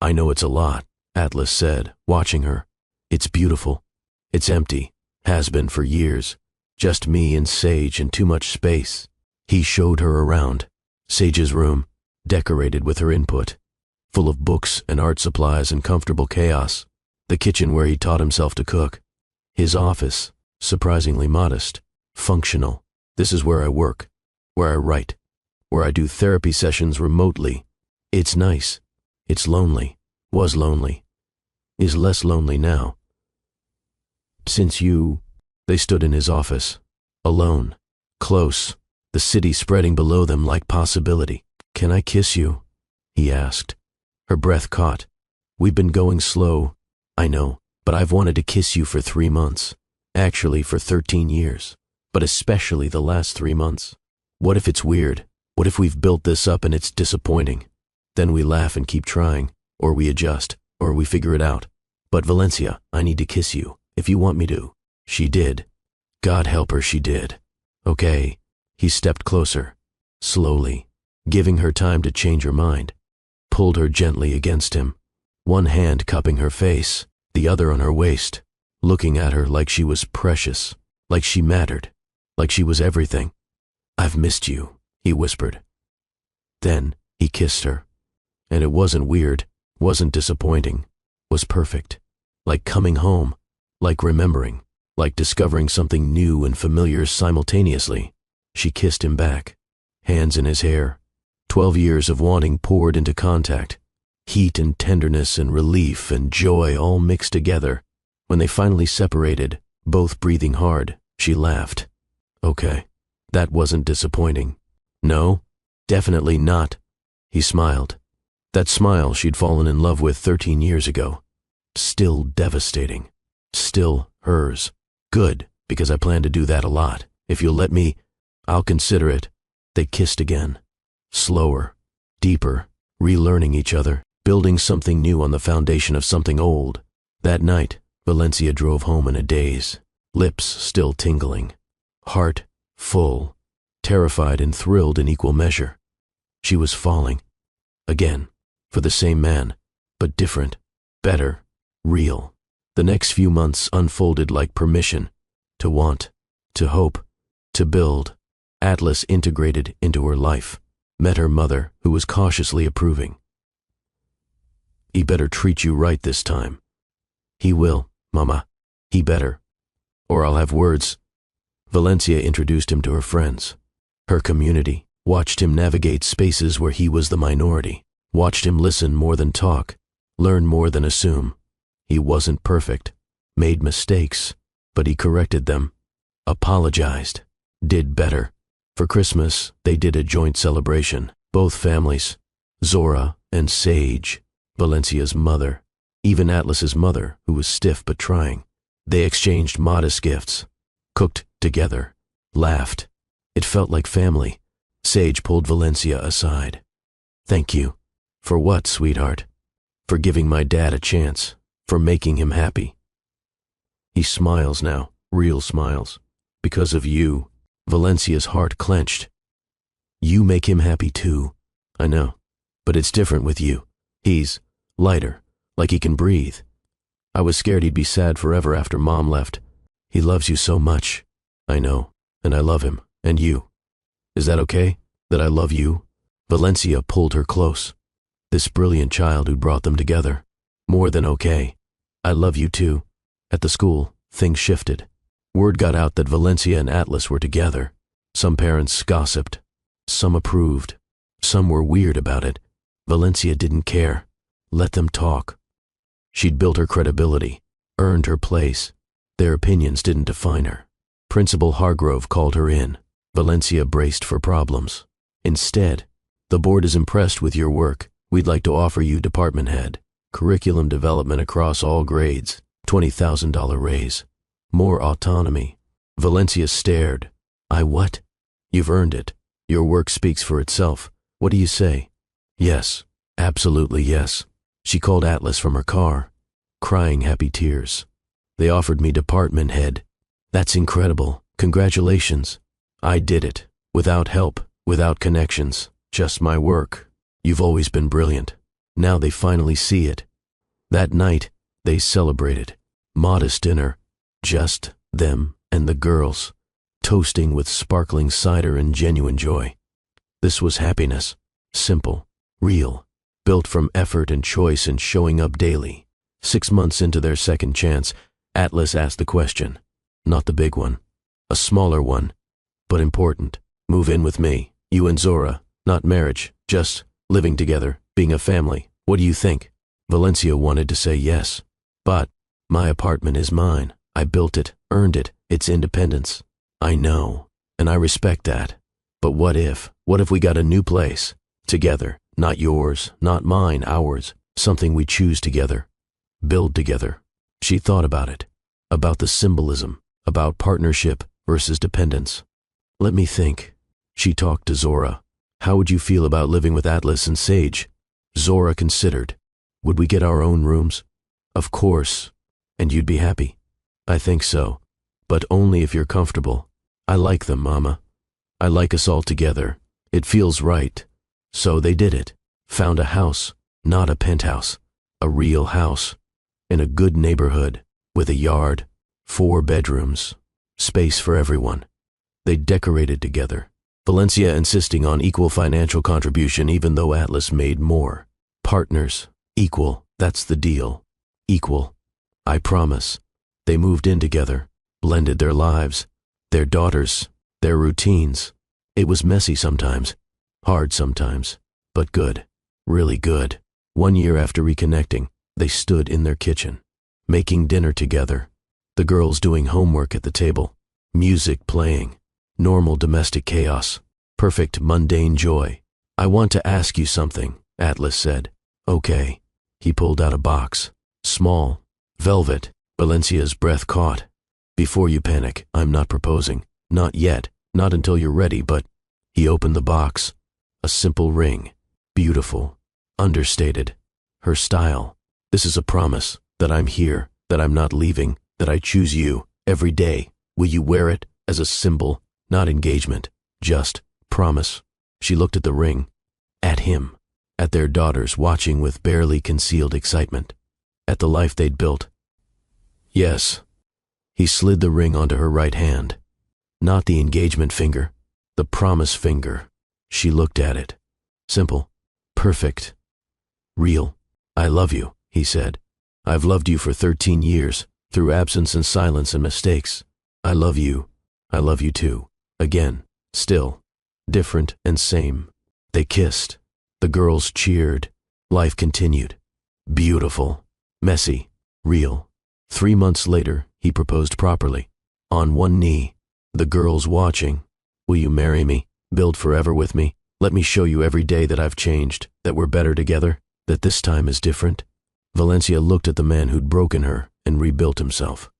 I know it's a lot, Atlas said, watching her. It's beautiful. It's empty. Has been for years. Just me and Sage and too much space. He showed her around. Sage's room, decorated with her input, full of books and art supplies and comfortable chaos. The kitchen where he taught himself to cook. His office, surprisingly modest, functional. This is where I work, where I write, where I do therapy sessions remotely. It's nice. It's lonely. Was lonely. Is less lonely now. Since you... They stood in his office, alone, close, the city spreading below them like possibility. Can I kiss you? He asked. Her breath caught. We've been going slow, I know, but I've wanted to kiss you for 3 months. Actually, for 13 years. But especially the last 3 months. What if it's weird? What if we've built this up and it's disappointing? Then we laugh and keep trying, or we adjust, or we figure it out. But Valencia, I need to kiss you, if you want me to. She did. God help her, she did. Okay. He stepped closer, slowly, giving her time to change her mind. Pulled her gently against him, one hand cupping her face, the other on her waist, looking at her like she was precious, like she mattered, like she was everything. I've missed you, he whispered. Then he kissed her. And it wasn't weird, wasn't disappointing, was perfect. Like coming home, like remembering, like discovering something new and familiar simultaneously. She kissed him back, hands in his hair. 12 years of wanting poured into contact. Heat and tenderness and relief and joy all mixed together. When they finally separated, both breathing hard, she laughed. Okay, that wasn't disappointing. No, definitely not. He smiled. That smile she'd fallen in love with 13 years ago. Still devastating. Still hers. Good, because I plan to do that a lot. If you'll let me, I'll consider it. They kissed again. Slower, deeper, relearning each other, building something new on the foundation of something old. That night, Valencia drove home in a daze, lips still tingling, heart full, terrified and thrilled in equal measure. She was falling. Again, for the same man, but different, better, real. The next few months unfolded like permission to want, to hope, to build. Atlas integrated into her life, met her mother, who was cautiously approving. He better treat you right this time. He will, Mama. He better. Or I'll have words. Valencia introduced him to her friends, her community, watched him navigate spaces where he was the minority, watched him listen more than talk, learn more than assume. He wasn't perfect, made mistakes, but he corrected them, apologized, did better. For Christmas, they did a joint celebration, both families, Zora and Sage, Valencia's mother, even Atlas's mother, who was stiff but trying. They exchanged modest gifts, cooked together, laughed. It felt like family. Sage pulled Valencia aside. Thank you. For what, sweetheart? For giving my dad a chance, for making him happy. He smiles now, real smiles. Because of you. Valencia's heart clenched. You make him happy too. I know, but it's different with you. He's lighter, like he can breathe. I was scared he'd be sad forever after Mom left. He loves you so much. I know, and I love him, and you. Is that okay, that I love you? Valencia pulled her close. This brilliant child who brought them together. More than okay. I love you too. At the school, things shifted. Word got out that Valencia and Atlas were together. Some parents gossiped. Some approved. Some were weird about it. Valencia didn't care. Let them talk. She'd built her credibility, earned her place. Their opinions didn't define her. Principal Hargrove called her in. Valencia braced for problems. Instead, the board is impressed with your work. We'd like to offer you department head, curriculum development across all grades, $20,000 raise. More autonomy. Valencia stared. I what? You've earned it. Your work speaks for itself. What do you say? Yes, absolutely yes. She called Atlas from her car, crying happy tears. They offered me department head. That's incredible. Congratulations. I did it. Without help, without connections, just my work. You've always been brilliant. Now they finally see it. That night, they celebrated. Modest dinner. Just them and the girls, toasting with sparkling cider and genuine joy. This was happiness. Simple, real, built from effort and choice and showing up daily. 6 months into their second chance, Atlas asked the question. Not the big one. A smaller one, but important. Move in with me, you and Zora. Not marriage, just living together, being a family. What do you think? Valencia wanted to say yes. But my apartment is mine. I built it, earned it, it's independence. I know, and I respect that. But what if we got a new place? Together, not yours, not mine, ours. Something we choose together. Build together. She thought about it. About the symbolism. About partnership versus dependence. Let me think. She talked to Zora. How would you feel about living with Atlas and Sage? Zora considered. Would we get our own rooms? Of course. And you'd be happy? I think so. But only if you're comfortable. I like them, Mama. I like us all together. It feels right. So they did it. Found a house, not a penthouse. A real house. In a good neighborhood. With a yard. 4 bedrooms. Space for everyone. They decorated together. Valencia insisting on equal financial contribution even though Atlas made more. Partners. Equal. That's the deal. Equal. I promise. They moved in together. Blended their lives. Their daughters. Their routines. It was messy sometimes. Hard sometimes. But good. Really good. 1 year after reconnecting, they stood in their kitchen. Making dinner together. The girls doing homework at the table. Music playing. Normal domestic chaos. Perfect mundane joy. I want to ask you something, Atlas said. Okay. He pulled out a box. Small. Velvet. Valencia's breath caught. Before you panic, I'm not proposing. Not yet. Not until you're ready, but... He opened the box. A simple ring. Beautiful. Understated. Her style. This is a promise that I'm here, that I'm not leaving, that I choose you every day. Will you wear it as a symbol, not engagement, just promise? She looked at the ring, at him, at their daughters watching with barely concealed excitement, at the life they'd built. Yes. He slid the ring onto her right hand. Not the engagement finger, the promise finger. She looked at it. Simple. Perfect. Real. I love you, he said. I've loved you for 13 years, through absence and silence and mistakes. I love you. I love you too. Again. Still. Different and same. They kissed. The girls cheered. Life continued. Beautiful. Messy. Real. 3 months later, he proposed properly. On one knee. The girls watching. Will you marry me? Build forever with me? Let me show you every day that I've changed, that we're better together, that this time is different. Valencia looked at the man who'd broken her and rebuilt himself,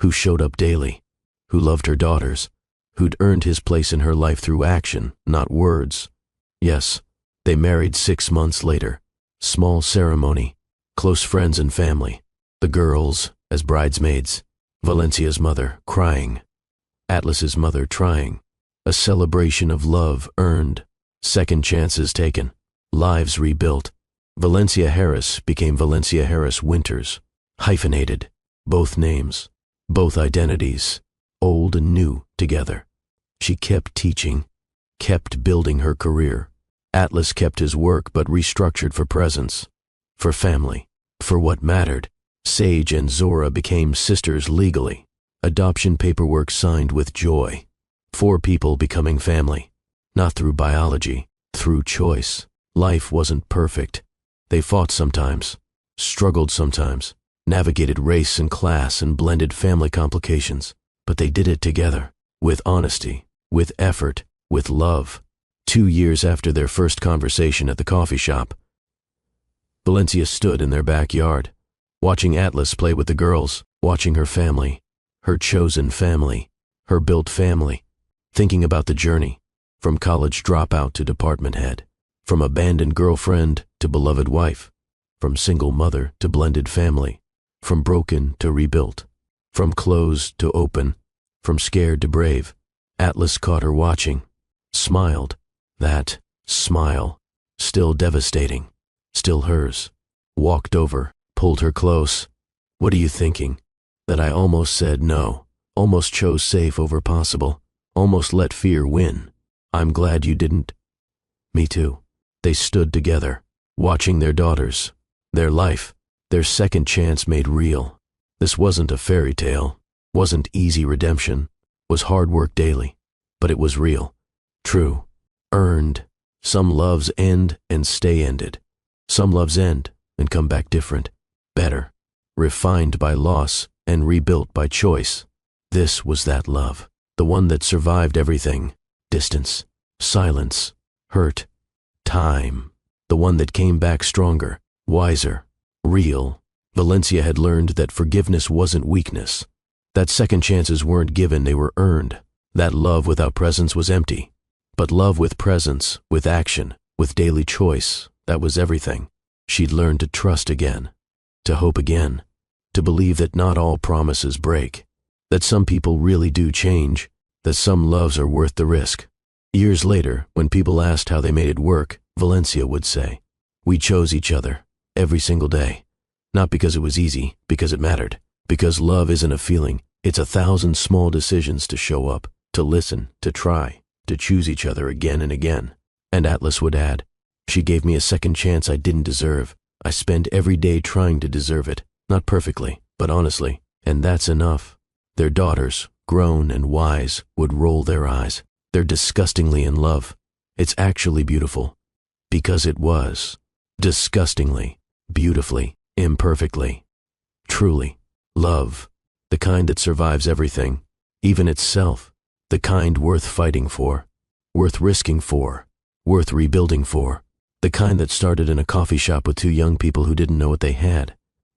who showed up daily, who loved her daughters, who'd earned his place in her life through action, not words. Yes, they married 6 months later. Small ceremony, close friends and family, the girls as bridesmaids, Valencia's mother crying, Atlas's mother trying. A celebration of love earned, second chances taken, lives rebuilt. Valencia Harris became Valencia Harris Winters, hyphenated, both names, both identities, old and new together. She kept teaching, kept building her career. Atlas kept his work but restructured for presence, for family, for what mattered. Sage and Zora became sisters legally. Adoption paperwork signed with joy. 4 people becoming family, not through biology, through choice. Life wasn't perfect. They fought sometimes, struggled sometimes, navigated race and class and blended family complications, but they did it together, with honesty, with effort, with love. 2 years after their first conversation at the coffee shop, Valencia stood in their backyard, watching Atlas play with the girls, watching her family, her chosen family, her built family, thinking about the journey, from college dropout to department head, from abandoned girlfriend to beloved wife, from single mother to blended family, from broken to rebuilt, from closed to open, from scared to brave. Atlas caught her watching, smiled. That smile, still devastating, still hers. Walked over, pulled her close. What are you thinking? That I almost said no, almost chose safe over possible, almost let fear win. I'm glad you didn't. Me too. They stood together, watching their daughters, their life, their second chance made real. This wasn't a fairy tale, wasn't easy redemption, was hard work daily, but it was real, true, earned. Some loves end and stay ended. Some loves end and come back different, better, refined by loss and rebuilt by choice. This was that love, the one that survived everything, distance, silence, hurt, time, the one that came back stronger, wiser, real. Valencia had learned that forgiveness wasn't weakness, that second chances weren't given, they were earned, that love without presence was empty. But love with presence, with action, with daily choice, that was everything. She'd learned to trust again, to hope again, to believe that not all promises break, that some people really do change, that some loves are worth the risk. Years later, when people asked how they made it work, Valencia would say, "We chose each other, every single day. Not because it was easy, because it mattered. Because love isn't a feeling, it's 1,000 small decisions to show up, to listen, to try, to choose each other again and again." And Atlas would add, "She gave me a second chance I didn't deserve. I spend every day trying to deserve it, not perfectly, but honestly, and that's enough." Their daughters, grown and wise, would roll their eyes. They're disgustingly in love. It's actually beautiful. Because it was. Disgustingly, beautifully, imperfectly. Truly, love. The kind that survives everything, even itself. The kind worth fighting for, worth risking for, worth rebuilding for. The kind that started in a coffee shop with two young people who didn't know what they had,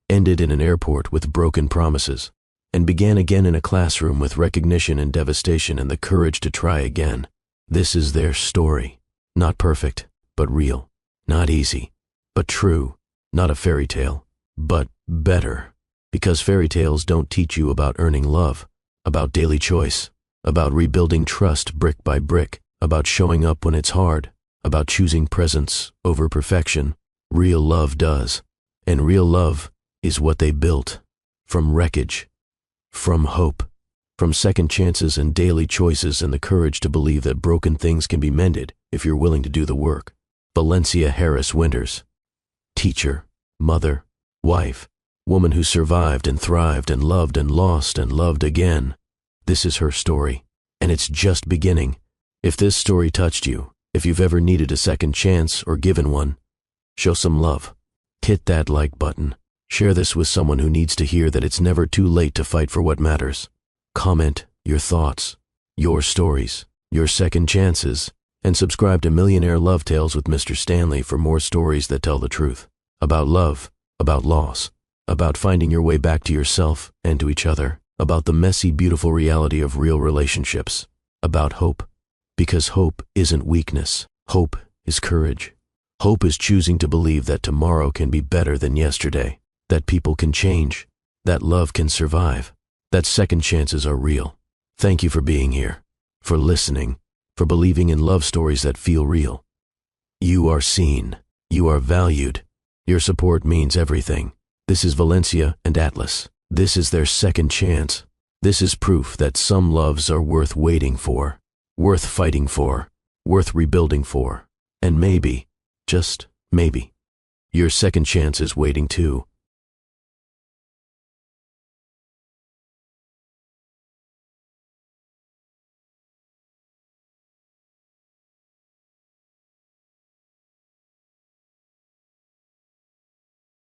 ended in an airport with broken promises, and began again in a classroom with recognition and devastation and the courage to try again. This is their story. Not perfect, but real. Not easy, but true. Not a fairy tale, but better. Because fairy tales don't teach you about earning love, about daily choice, about rebuilding trust brick by brick, about showing up when it's hard, about choosing presence over perfection. Real love does. And real love is what they built. From wreckage, from hope, from second chances and daily choices and the courage to believe that broken things can be mended if you're willing to do the work. Valencia Harris Winters. Teacher, mother, wife, woman who survived and thrived and lost and loved again. This is her story, and it's just beginning. If this story touched you, if you've ever needed a second chance or given one, show some love. Hit that like button. Share this with someone who needs to hear that it's never too late to fight for what matters. Comment your thoughts, your stories, your second chances, and subscribe to Millionaire Love Tales with Mr. Stanley for more stories that tell the truth. About love, about loss, about finding your way back to yourself and to each other, about the messy, beautiful reality of real relationships, about hope. Because hope isn't weakness. Hope is courage. Hope is choosing to believe that tomorrow can be better than yesterday, that people can change, that love can survive, that second chances are real. Thank you for being here, for listening, for believing in love stories that feel real. You are seen. You are valued. Your support means everything. This is Valencia and Atlas. This is their second chance. This is proof that some loves are worth waiting for, worth fighting for, worth rebuilding for. And maybe, just maybe, your second chance is waiting too.